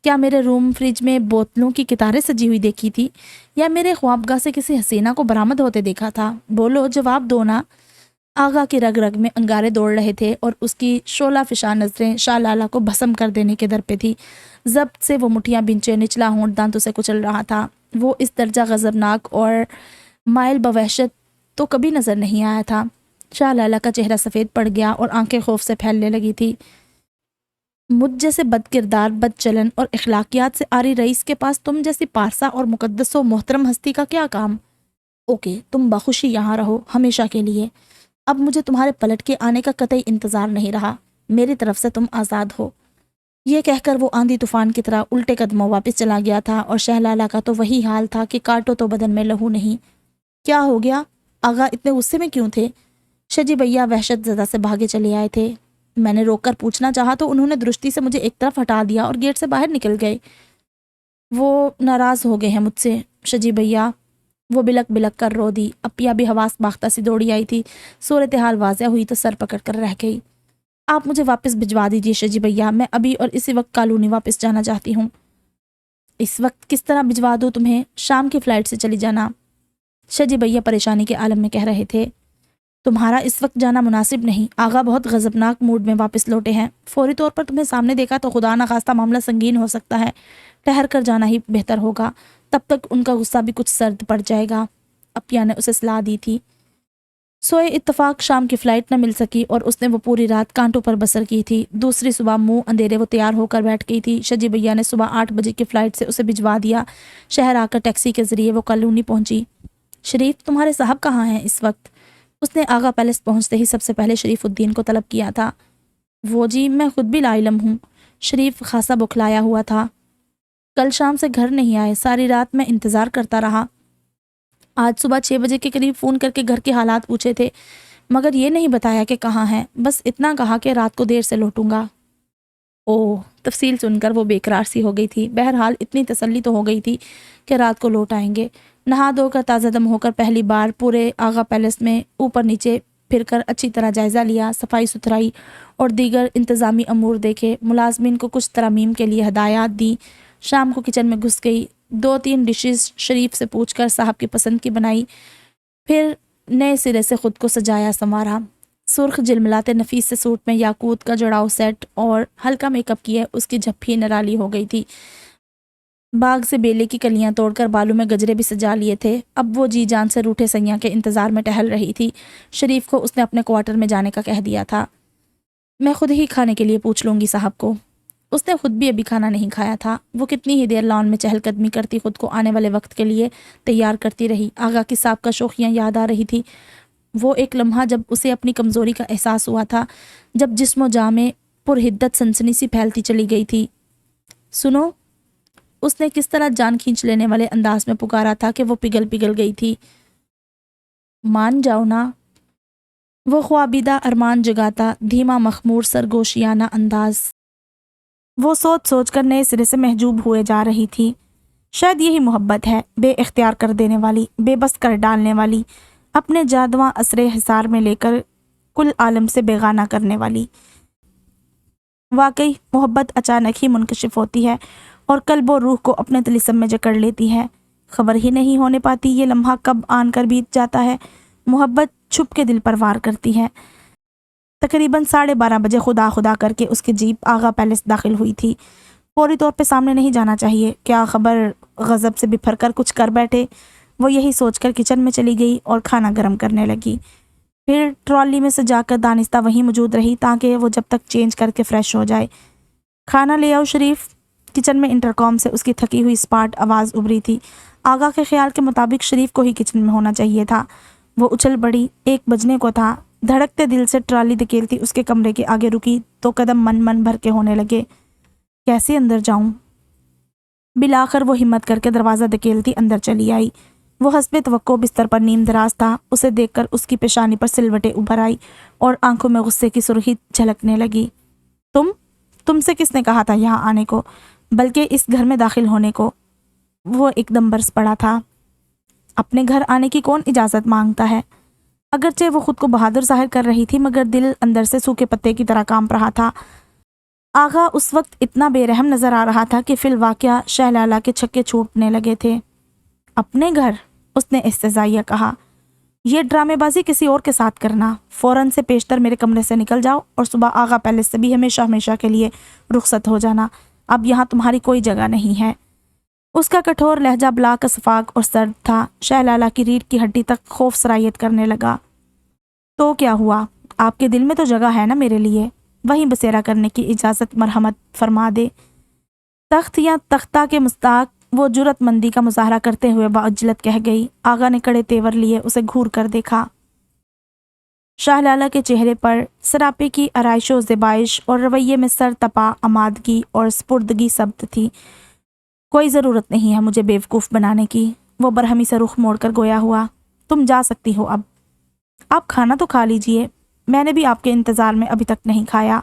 کیا میرے روم فریج میں بوتلوں کی قطاریں سجی ہوئی دیکھی تھی یا میرے خوابگاہ سے کسی حسینہ کو برآمد ہوتے دیکھا تھا؟ بولو، جواب دو نا۔ آغا کی رگ رگ میں انگارے دوڑ رہے تھے اور اس کی شعلہ فشاں نظریں شاہ لالہ کو بھسم کر دینے کے در پہ تھی۔ ضبط سے وہ مٹھیاں بنچے نچلا ہونٹ دانتوں سے کچل رہا تھا۔ وہ اس درجہ غضبناک اور مائل بوحشت تو کبھی نظر نہیں آیا تھا۔ شاہ لالہ کا چہرہ سفید پڑ گیا اور آنکھیں خوف سے پھیلنے لگی تھی۔ مجھ جیسے بد کردار، بد چلن اور اخلاقیات سے آری رئیس کے پاس تم جیسی پارسا اور مقدس و محترم ہستی کا کیا کام؟ اوکے، تم بخوشی یہاں رہو ہمیشہ کے لیے۔ اب مجھے تمہارے پلٹ کے آنے کا قطعی انتظار نہیں رہا۔ میری طرف سے تم آزاد ہو۔ یہ کہہ کر وہ آندھی طوفان کی طرح الٹے قدموں واپس چلا گیا تھا اور شاہ لالہ کا تو وہی حال تھا کہ کاٹو تو بدن میں لہو نہیں۔ کیا ہو گیا؟ آغا اتنے غصے میں کیوں تھے؟ شجی بھیا وحشت زدہ سے بھاگے چلے آئے تھے۔ میں نے روک کر پوچھنا چاہا تو انہوں نے درستی سے مجھے ایک طرف ہٹا دیا اور گیٹ سے باہر نکل گئے۔ وہ ناراض ہو گئے ہیں مجھ سے شجی بھیا۔ وہ بلک بلک کر رو دی۔ اپیا بھی حواس باختہ سی دوڑی آئی تھی۔ صورتحال واضح ہوئی تو سر پکڑ کر رہ گئی۔ آپ مجھے واپس بھجوا دیجیے شجی بھیا، میں ابھی اور اسی وقت کالونی واپس جانا چاہتی ہوں۔ اس وقت کس طرح بھجوا دوں تمہیں؟ شام کی فلائٹ سے چلی جانا، شجی بھیا پریشانی کے عالم میں کہہ رہے تھے۔ تمہارا اس وقت جانا مناسب نہیں، آغا بہت غضبناک موڈ میں واپس لوٹے ہیں۔ فوری طور پر تمہیں سامنے دیکھا تو خدا نخواستہ معاملہ سنگین ہو سکتا ہے، ٹھہر کر جانا ہی بہتر ہوگا، تب تک ان کا غصہ بھی کچھ سرد پڑ جائے گا، اپیا نے اسے صلاح دی تھی۔ سوئے اتفاق شام کی فلائٹ نہ مل سکی اور اس نے وہ پوری رات کانٹوں پر بسر کی تھی۔ دوسری صبح منہ اندھیرے وہ تیار ہو کر بیٹھ گئی تھی۔ شجی بھیا نے صبح 8 بجے کی فلائٹ سے اسے بھجوا دیا۔ شہر آ کر ٹیکسی کے ذریعے وہ کالونی پہنچی۔ شریف، تمہارے صاحب کہاں ہیں اس وقت؟ اس نے آغا پیلس پہنچتے ہی سب سے پہلے شریف الدین کو طلب کیا تھا۔ وہ جی، میں خود بھی لا علم ہوں۔ شریف خاصا بکھلایا ہوا تھا۔ کل شام سے گھر نہیں آئے، ساری رات میں انتظار کرتا رہا۔ آج صبح 6 بجے کے قریب فون کر کے گھر کے حالات پوچھے تھے، مگر یہ نہیں بتایا کہ کہاں ہیں، بس اتنا کہا کہ رات کو دیر سے لوٹوں گا۔ اوہ، تفصیل سن کر وہ بے قرار سی ہو گئی تھی۔ بہرحال اتنی تسلی تو ہو گئی تھی کہ رات کو لوٹ آئیں گے۔ نہا دھو کر تازہ دم ہو کر پہلی بار پورے آغا پیلس میں اوپر نیچے پھر کر اچھی طرح جائزہ لیا، صفائی ستھرائی اور دیگر انتظامی امور دیکھے، ملازمین کو کچھ ترامیم کے لیے ہدایات دی۔ شام کو کچن میں گھس گئی، 2-3 ڈشز شریف سے پوچھ کر صاحب کی پسند کی بنائی، پھر نئے سرے سے خود کو سجایا سنوارا۔ سرخ جلملاتے نفیس سے سوٹ میں یاقوت کا جڑاؤ سیٹ اور ہلکا میک اپ کیے اس کی جھپھی نرالی ہو گئی تھی۔ باغ سے بیلے کی کلیاں توڑ کر بالوں میں گجرے بھی سجا لیے تھے۔ اب وہ جی جان سے روٹھے سیاں کے انتظار میں ٹہل رہی تھی۔ شریف کو اس نے اپنے کوارٹر میں جانے کا کہہ دیا تھا۔ میں خود ہی کھانے کے لیے پوچھ لوں گی صاحب کو۔ اس نے خود بھی ابھی کھانا نہیں کھایا تھا۔ وہ کتنی ہی دیر لان میں چہل قدمی کرتی خود کو آنے والے وقت کے لیے تیار کرتی رہی۔ آغا کی سابقہ شوخیاں یاد آ رہی تھی۔ وہ ایک لمحہ جب اسے اپنی کمزوری کا احساس ہوا تھا، جب جسم و جاں میں پرحدت سنسنی سی پھیلتی چلی گئی تھی۔ سنو، اس نے کس طرح جان کھینچ لینے والے انداز میں پکارا تھا کہ وہ پگھل گئی تھی۔ مان جاؤ نا۔ وہ خوابیدہ ارمان جگاتا دھیما مخمور سرگوشیانہ انداز۔ وہ سوچ سوچ کر نئے سرے سے محجوب ہوئے جا رہی تھی۔ شاید یہی محبت ہے، بے اختیار کر دینے والی، بے بس کر ڈالنے والی، اپنے جادواں اسرے حصار میں لے کر کل عالم سے بیگانہ کرنے والی۔ واقعی محبت اچانک ہی منکشف ہوتی ہے اور قلب و روح کو اپنے طلسم میں جکڑ لیتی ہے۔ خبر ہی نہیں ہونے پاتی یہ لمحہ کب آن کر بیت جاتا ہے۔ محبت چھپ کے دل پر وار کرتی ہے۔ تقریباً 12:30 بجے خدا خدا کر کے اس کی جیپ آغا پیلس داخل ہوئی تھی۔ فوری طور پہ سامنے نہیں جانا چاہیے، کیا خبر غضب سے بپھر کر کچھ کر بیٹھے۔ وہ یہی سوچ کر کچن میں چلی گئی اور کھانا گرم کرنے لگی۔ پھر ٹرالی میں سے جا کر دانستہ وہیں موجود رہی تاکہ وہ جب تک چینج کر کے فریش ہو جائے۔ کھانا لے آؤ شریف۔ کچن میں انٹرکام سے اس کی تھکی ہوئی اسپاٹ آواز ابھری تھی۔ آغا کے خیال کے مطابق شریف کو ہی کچن میں ہونا چاہیے تھا۔ وہ اچھل پڑی، 1 بجنے کو تھا۔ دھڑکتے دل سے ٹرالی دھکیلتی اس کے کمرے کے آگے رکی تو قدم من بھر کے ہونے لگے۔ کیسے اندر جاؤں؟ بالآخر وہ ہمت کر کے دروازہ دھکیلتی اندر چلی آئی۔ وہ حسب توقع بستر پر نیم دراز تھا۔ اسے دیکھ کر اس کی پیشانی پر سلوٹیں ابھر آئی اور آنکھوں میں غصے کی سرخی جھلکنے لگی۔ تم سے کس نے کہا تھا یہاں آنے کو، بلکہ اس گھر میں داخل ہونے کو؟ وہ ایک دم برس پڑا تھا۔ اپنے گھر آنے کی کون اجازت مانگتا ہے؟ اگرچہ وہ خود کو بہادر ظاہر کر رہی تھی مگر دل اندر سے سوکھے پتے کی طرح کانپ رہا تھا۔ آغا اس وقت اتنا بے رحم نظر آ رہا تھا کہ فی الواقعہ شہ لالہ کے چھکے چھوٹنے لگے تھے۔ اپنے گھر؟ اس نے استہزائیہ کہا۔ یہ ڈرامے بازی کسی اور کے ساتھ کرنا۔ فوراً سے پیشتر میرے کمرے سے نکل جاؤ اور صبح آغا پیلس سے بھی ہمیشہ ہمیشہ کے لیے رخصت ہو جانا۔ اب یہاں تمہاری کوئی جگہ نہیں ہے۔ اس کا کٹھور لہجہ بلاک اسفاق اور سرد تھا۔ شہ لالہ کی ریڑھ کی ہڈی تک خوف سرایت کرنے لگا۔ تو کیا ہوا؟ آپ کے دل میں تو جگہ ہے نا میرے لیے، وہیں بسیرا کرنے کی اجازت مرحمت فرما دے۔ تخت یا تختہ کے مستاق وہ جرأت مندی کا مظاہرہ کرتے ہوئے بعجلت کہہ گئی۔ آغا نے کڑے تیور لیے اسے گھور کر دیکھا۔ شاہ لالہ کے چہرے پر سراپے کی آرائش و زیبائش اور رویے میں سر تپا آمادگی اور سپردگی ثبت تھی۔ کوئی ضرورت نہیں ہے مجھے بیوقوف بنانے کی، وہ برہمی سے رخ موڑ کر گویا ہوا۔ تم جا سکتی ہو اب۔ آپ کھانا تو کھا لیجئے، میں نے بھی آپ کے انتظار میں ابھی تک نہیں کھایا۔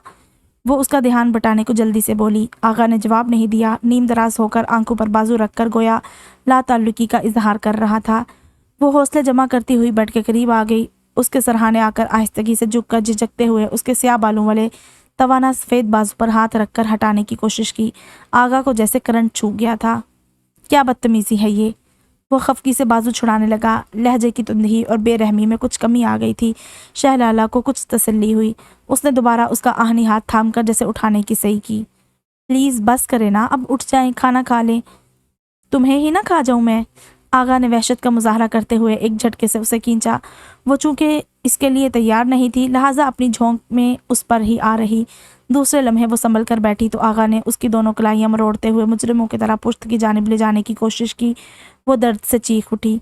وہ اس کا دھیان بٹانے کو جلدی سے بولی۔ آغا نے جواب نہیں دیا، نیم دراز ہو کر آنکھوں پر بازو رکھ کر گویا لا تعلقی کا اظہار کر رہا تھا۔ وہ حوصلے جمع کرتی ہوئی بیٹھ کے قریب آ گئی، اس کے سرہانے آ کر آہستگی سے جھک کر جھجکتے ہوئے اس کے سیاہ بالوں والے توانا سفید بازو پر ہاتھ رکھ کر ہٹانے کی کوشش کی۔ آغا کو جیسے کرنٹ چھو گیا تھا۔ کیا بدتمیزی ہے یہ؟ وہ خفگی سے بازو چھڑانے لگا۔ لہجے کی تندہی اور بے رحمی میں کچھ کمی آ گئی تھی۔ شہ لالہ کو کچھ تسلی ہوئی۔ اس نے دوبارہ اس کا آہنی ہاتھ تھام کر جیسے اٹھانے کی صحیح کی۔ پلیز بس کرے نا، اب اٹھ جائیں، کھانا کھا لیں۔ تمہیں ہی نہ کھا جاؤں میں؟ آغا نے وحشت کا مظاہرہ کرتے ہوئے ایک جھٹکے سے اسے کھینچا۔ وہ چونکہ اس کے لیے تیار نہیں تھی لہٰذا اپنی جھونک میں اس پر ہی آ رہی۔ دوسرے لمحے وہ سنبھل کر بیٹھی تو آغا نے اس کی دونوں کلائیاں مروڑتے ہوئے مجرموں کی طرح پشت کی جانب لے جانے کی کوشش کی۔ وہ درد سے چیخ اٹھی۔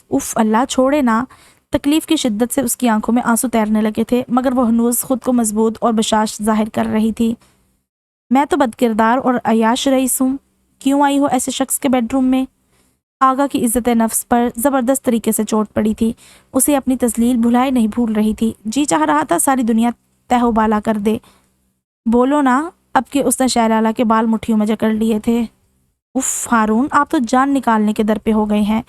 اف اللہ، چھوڑے نا۔ تکلیف کی شدت سے اس کی آنکھوں میں آنسو تیرنے لگے تھے، مگر وہ ہنوز خود کو مضبوط اور بشاش ظاہر کر رہی تھی۔ میں تو بد کردار اور عیاش رئیس ہوں، کیوں آئی ہو ایسے شخص کے بیڈ روم میں؟ آغا کی عزت نفس پر زبردست طریقے سے چوٹ پڑی تھی۔ اسے اپنی تذلیل بھلائے نہیں بھول رہی تھی۔ جی چاہ رہا تھا ساری دنیا تہ و بالا کر دے۔ بولو نا، اب کہ اس نے شہ لالہ کے بال مٹھیوں میں جکڑ لیے تھے۔ اف ہارون، آپ تو جان نکالنے کے در پہ ہو گئے ہیں۔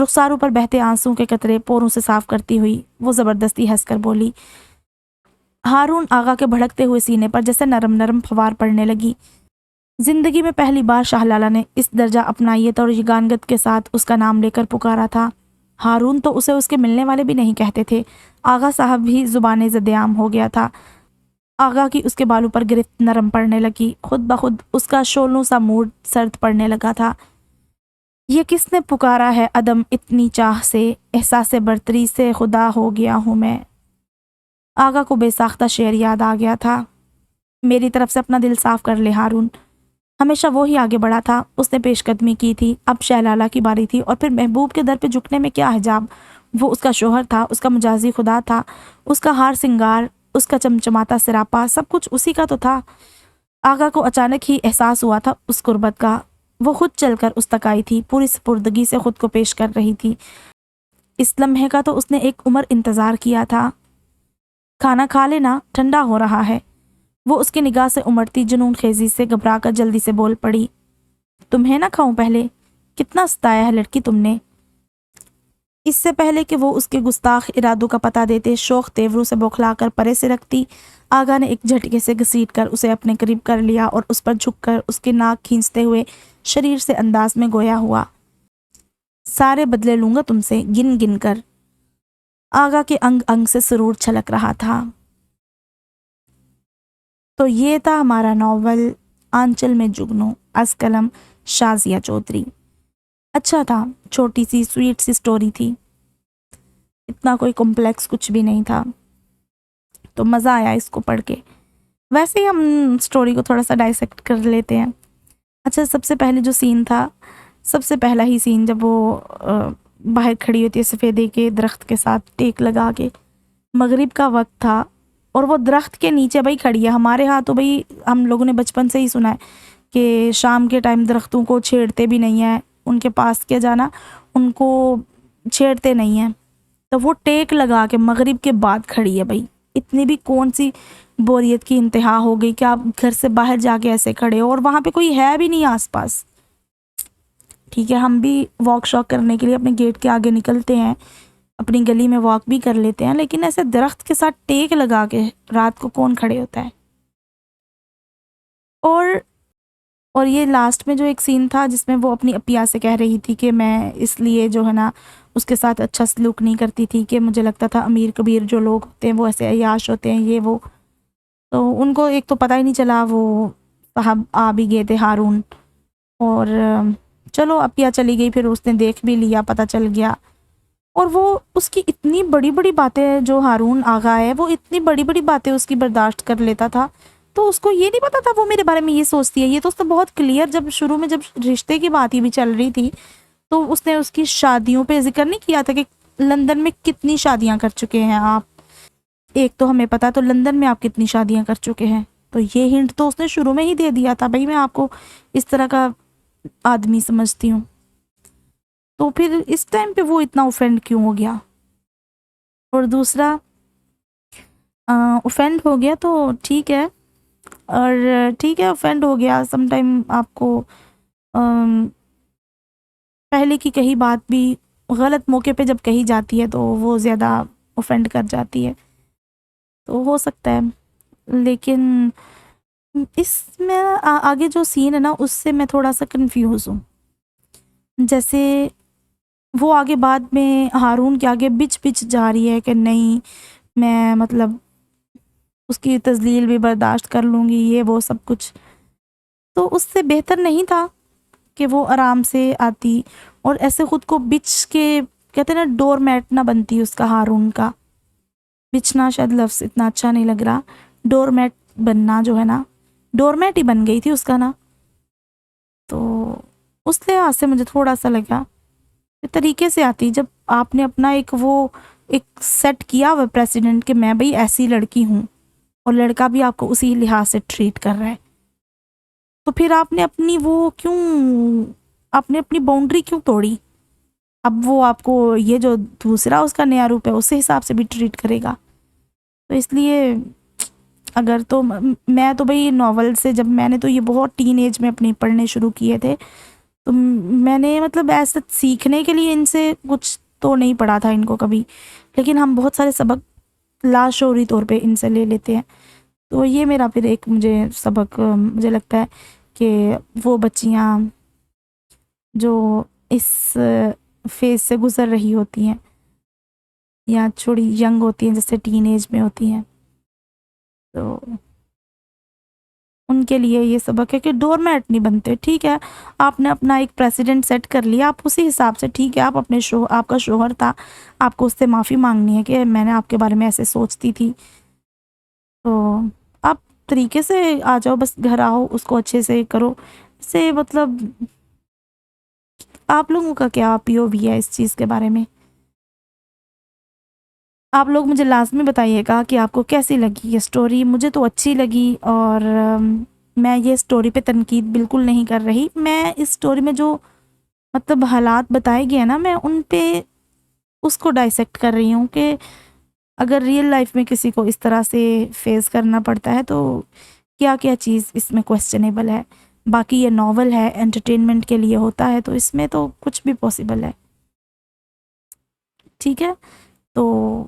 رخساروں پر بہتے آنسوں کے قطرے پوروں سے صاف کرتی ہوئی وہ زبردستی ہنس کر بولی۔ ہارون آغا کے بھڑکتے ہوئے سینے پر جیسے نرم نرم پھوار پڑنے لگی۔ زندگی میں پہلی بار شاہ لالہ نے اس درجہ اپنائیت اور یگانگت کے ساتھ اس کا نام لے کر پکارا تھا۔ ہارون تو اسے اس کے ملنے والے بھی نہیں کہتے تھے۔ آغا صاحب بھی زبان زدعام ہو گیا تھا۔ آغا کی اس کے بالوں پر گرفت نرم پڑنے لگی، خود بخود اس کا شولوں سا موڈ سرد پڑنے لگا تھا۔ یہ کس نے پکارا ہے عدم اتنی چاہ سے، احساس برتری سے خدا ہو گیا ہوں میں۔ آغا کو بے ساختہ شعر یاد آ گیا تھا۔ میری طرف سے اپنا دل صاف کر لے ہارون۔ ہمیشہ وہی آگے بڑھا تھا، اس نے پیش قدمی کی تھی، اب شہ لالہ کی باری تھی، اور پھر محبوب کے در پہ جھکنے میں کیا حجاب؟ وہ اس کا شوہر تھا، اس کا مجازی خدا تھا، اس کا ہار سنگار، اس کا چمچماتا سراپا، سب کچھ اسی کا تو تھا۔ آغا کو اچانک ہی احساس ہوا تھا اس قربت کا۔ وہ خود چل کر اس تک آئی تھی، پوری سپردگی سے خود کو پیش کر رہی تھی۔ اس لمحے کا تو اس نے ایک عمر انتظار کیا تھا۔ کھانا کھا لینا، ٹھنڈا ہو رہا ہے۔ وہ اس کی نگاہ سے امڑتی جنون خیزی سے گھبرا کر جلدی سے بول پڑی۔ تمہیں نہ کھاؤں پہلے؟ کتنا ستایا ہے لڑکی تم نے۔ اس سے پہلے کہ وہ اس کے گستاخ ارادوں کا پتہ دیتے شوخ تیوروں سے بوکھلا کر پرے سے رکھتی، آغا نے ایک جھٹکے سے گھسیٹ کر اسے اپنے قریب کر لیا اور اس پر جھک کر اس کی ناک کھینچتے ہوئے شریر سے انداز میں گویا ہوا۔ سارے بدلے لوں گا تم سے، گن گن کر۔ آغا کے انگ انگ سے سرور چھلک رہا تھا۔ تو یہ تھا ہمارا ناول آنچل میں جگنو، از قلم شازیہ چودھری۔ اچھا تھا، چھوٹی سی سویٹ سی سٹوری تھی، اتنا کوئی کمپلیکس کچھ بھی نہیں تھا، تو مزہ آیا اس کو پڑھ کے۔ ویسے ہی ہم سٹوری کو تھوڑا سا ڈائسیکٹ کر لیتے ہیں۔ اچھا، سب سے پہلے جو سین تھا، سب سے پہلا ہی سین جب وہ باہر کھڑی ہوتی ہے سفیدے کے درخت کے ساتھ ٹیک لگا کے، مغرب کا وقت تھا اور وہ درخت کے نیچے بھائی کھڑی ہے۔ ہمارے ہاں تو بھائی ہم لوگوں نے بچپن سے ہی سنا ہے کہ شام کے ٹائم درختوں کو چھیڑتے بھی نہیں ہیں، ان کے پاس کیا جانا، ان کو چھیڑتے نہیں ہیں۔ تو وہ ٹیک لگا کے مغرب کے بعد کھڑی ہے بھائی، اتنی بھی کون سی بوریت کی انتہا ہو گئی کہ آپ گھر سے باہر جا کے ایسے کھڑے ہو اور وہاں پہ کوئی ہے بھی نہیں آس پاس۔ ٹھیک ہے، ہم بھی واک شاک کرنے کے لیے اپنے گیٹ کے آگے نکلتے ہیں، اپنی گلی میں واک بھی کر لیتے ہیں، لیکن ایسے درخت کے ساتھ ٹیک لگا کے رات کو کون کھڑے ہوتا ہے؟ اور یہ لاسٹ میں جو ایک سین تھا جس میں وہ اپنی اپیا سے کہہ رہی تھی کہ میں اس لیے جو ہے نا اس کے ساتھ اچھا سلوک نہیں کرتی تھی کہ مجھے لگتا تھا امیر کبیر جو لوگ ہوتے ہیں وہ ایسے عیاش ہوتے ہیں یہ وہ، تو ان کو ایک تو پتہ ہی نہیں چلا، وہ صاحب آ بھی گئے تھے ہارون، اور چلو اپیا چلی گئی، پھر اس نے دیکھ بھی لیا، پتہ چل گیا، اور وہ اس کی اتنی بڑی بڑی باتیں، جو ہارون آغا ہے وہ اتنی بڑی بڑی باتیں اس کی برداشت کر لیتا تھا، تو اس کو یہ نہیں پتا تھا وہ میرے بارے میں یہ سوچتی ہے، یہ تو اس نے بہت کلیئر جب شروع میں جب رشتے کی بات ہی بھی چل رہی تھی تو اس نے اس کی شادیوں پہ ذکر نہیں کیا تھا کہ لندن میں کتنی شادیاں کر چکے ہیں آپ، ایک تو ہمیں پتا، تو لندن میں آپ کتنی شادیاں کر چکے ہیں، تو یہ ہنٹ تو اس نے شروع میں ہی دے دیا تھا، بھائی میں آپ کو اس طرح کا آدمی سمجھتی ہوں، تو پھر اس ٹائم پہ وہ اتنا اوفینڈ کیوں ہو گیا؟ اور دوسرا اوفینڈ ہو گیا تو ٹھیک ہے، اور ٹھیک ہے اوفینڈ ہو گیا، سم ٹائم آپ کو پہلے کی کہی بات بھی غلط موقع پہ جب کہی جاتی ہے تو وہ زیادہ اوفینڈ کر جاتی ہے، تو ہو سکتا ہے، لیکن اس میں آگے جو سین ہے نا اس سے میں تھوڑا سا کنفیوز ہوں، جیسے وہ آگے بعد میں ہارون کے آگے بچ جا رہی ہے کہ نہیں میں مطلب اس کی تذلیل بھی برداشت کر لوں گی، یہ وہ سب کچھ، تو اس سے بہتر نہیں تھا کہ وہ آرام سے آتی اور ایسے خود کو بچ کے، کہتے ہیں نا ڈور میٹ نہ بنتی اس کا، ہارون کا بچنا شاید لفظ اتنا اچھا نہیں لگ رہا، ڈور میٹ بننا جو ہے نا، ڈور میٹ ہی بن گئی تھی اس کا نا، تو اس لحاظ سے مجھے تھوڑا سا لگا طریقے سے آتی، جب آپ نے اپنا ایک سیٹ کیا ہوا پریسیڈنٹ کہ میں بھئی ایسی لڑکی ہوں، اور لڑکا بھی آپ کو اسی لحاظ سے ٹریٹ کر رہا ہے، تو پھر آپ نے اپنی باؤنڈری کیوں توڑی؟ اب وہ آپ کو یہ جو دوسرا اس کا نیا روپ ہے اس حساب سے بھی ٹریٹ کرے گا، تو اس لیے اگر تو میں تو بھئی ناول سے، جب میں نے تو یہ بہت ٹین ایج میں اپنی پڑھنے شروع کیے تھے، تو میں نے مطلب ایسا سیکھنے کے لیے ان سے کچھ تو نہیں پڑھا تھا ان کو کبھی، لیکن ہم بہت سارے سبق لاشعوری طور پہ ان سے لے لیتے ہیں، تو یہ میرا پھر ایک مجھے سبق مجھے لگتا ہے کہ وہ بچیاں جو اس فیز سے گزر رہی ہوتی ہیں یا تھوڑی ینگ ہوتی ہیں جیسے ٹین ایج میں ہوتی ہیں، تو ان کے لیے یہ سبق ہے کہ ڈور میٹ نہیں بنتے، ٹھیک ہے آپ نے اپنا ایک پریسیڈنٹ سیٹ کر لیا، آپ اسی حساب سے، ٹھیک ہے آپ آپ کا شوہر تھا، آپ کو اس سے معافی مانگنی ہے کہ میں نے آپ کے بارے میں ایسے سوچتی تھی، تو آپ طریقے سے آ جاؤ، بس گھر آؤ، اس کو اچھے سے کرو، سے مطلب آپ لوگوں کا کیا پی او وی ہے اس چیز کے بارے میں؟ آپ لوگ مجھے لازمی بتائیے گا کہ آپ کو کیسی لگی یہ سٹوری، مجھے تو اچھی لگی، اور میں یہ سٹوری پہ تنقید بالکل نہیں کر رہی، میں اس سٹوری میں جو مطلب حالات بتائے گئے ہیں نا میں ان پہ اس کو ڈائسیکٹ کر رہی ہوں کہ اگر ریئل لائف میں کسی کو اس طرح سے فیس کرنا پڑتا ہے تو کیا کیا چیز اس میں کوسچنیبل ہے، باقی یہ ناول ہے انٹرٹینمنٹ کے لیے ہوتا ہے، تو اس میں تو کچھ بھی پاسبل ہے، ٹھیک ہے، تو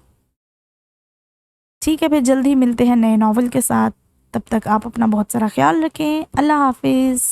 ٹھیک ہے پھر جلد ہی ملتے ہیں نئے ناول کے ساتھ، تب تک آپ اپنا بہت سارا خیال رکھیں، اللہ حافظ۔